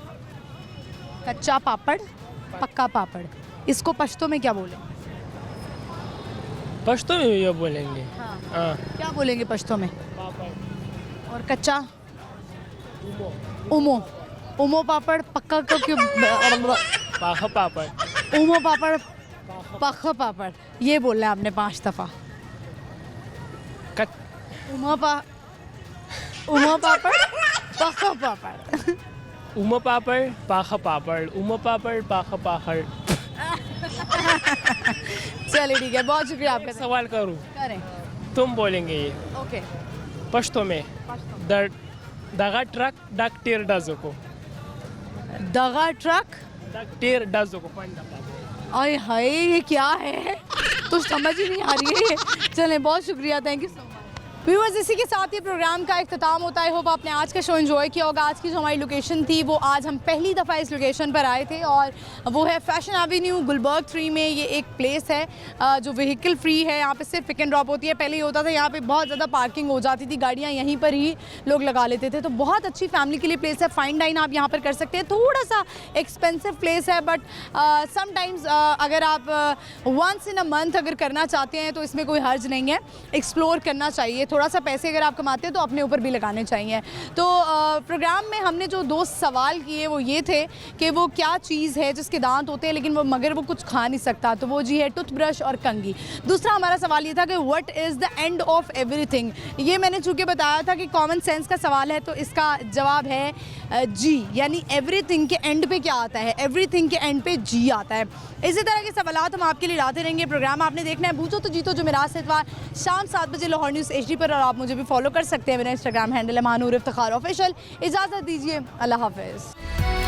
कच्चा पापड़ पक्का पापड़, इसको पश्तो में क्या बोलेंगे? पश्तो में ये बोलेंगे। हाँ। क्या बोलेंगे पश्तो में? और कच्चा? उमो। उमो पापड़ पक्का को क्यों? पाखा पापड़। उमो पापड़ पक्का पापड़, ये बोलना है आपने 5 दफ़ा। उमो पापड़ पक्का पापड़। उमो पापड़ पाखा पापड़। उमो पापड़ पाखा पापड़। चलिए ठीक है, बहुत शुक्रिया आपका। सवाल करूँ? करें। तुम बोलेंगे ये। ओके। पश्तो में दगा ट्रक डक टेर डजो दगा ट्रक डक टेर डजो को। आय हाय ये क्या है तो समझ ही नहीं आ रही है ये। चलें बहुत शुक्रिया, thank you so much. Viewers इसी के साथ ही प्रोग्राम का इख्तिताम होता है। होप आपने आज का शो एंजॉय किया होगा। आज की जो हमारी लोकेशन थी वो आज हम पहली दफ़ा इस लोकेशन पर आए थे और वो है फैशन एवेन्यू गुलबर्ग 3 में। ये एक प्लेस है जो व्हीकल फ्री है, यहाँ पे सिर्फ पिक एंड ड्रॉप होती है। पहले ये होता था यहाँ पे बहुत ज़्यादा पार्किंग हो जाती थी, गाड़ियाँ यहीं पर ही लोग लगा लेते थे। तो बहुत अच्छी फैमिली के लिए प्लेस है। फाइन डाइन आप यहाँ पर कर सकते हैं। थोड़ा सा एक्सपेंसिव प्लेस है बट समटाइम्स अगर आप वंस इन अ मंथ अगर करना चाहते हैं तो इसमें कोई हर्ज नहीं है, एक्सप्लोर करना चाहिए। थोड़ा सा पैसे अगर आप कमाते हैं तो अपने ऊपर भी लगाने चाहिए। तो प्रोग्राम में हमने जो 2 सवाल किए वो ये थे कि वो क्या चीज़ है जिसके दांत होते हैं लेकिन वो मगर वो कुछ खा नहीं सकता, तो वो जी है टूथब्रश और कंघी। दूसरा हमारा सवाल ये था कि what is the end of everything. ये मैंने चूँकि बताया था कि कॉमन सेंस का सवाल है तो इसका जवाब है जी, यानी एवरीथिंग के एंड पे क्या आता है? एवरीथिंग के एंड पे जी आता है। इसी तरह के सवालात हम आपके लिए लाते रहेंगे। प्रोग्राम आपने देखना है बूझो तो जीतो जो मेरा इतवार शाम 7 बजे लाहौर न्यूज़ HD पर, और आप मुझे भी फॉलो कर सकते हैं। मेरा इंस्टाग्राम हैंडल है महानूर इफ्तिखार ऑफिशियल। इजाज़त दीजिए, अल्लाह हाफ़िज़।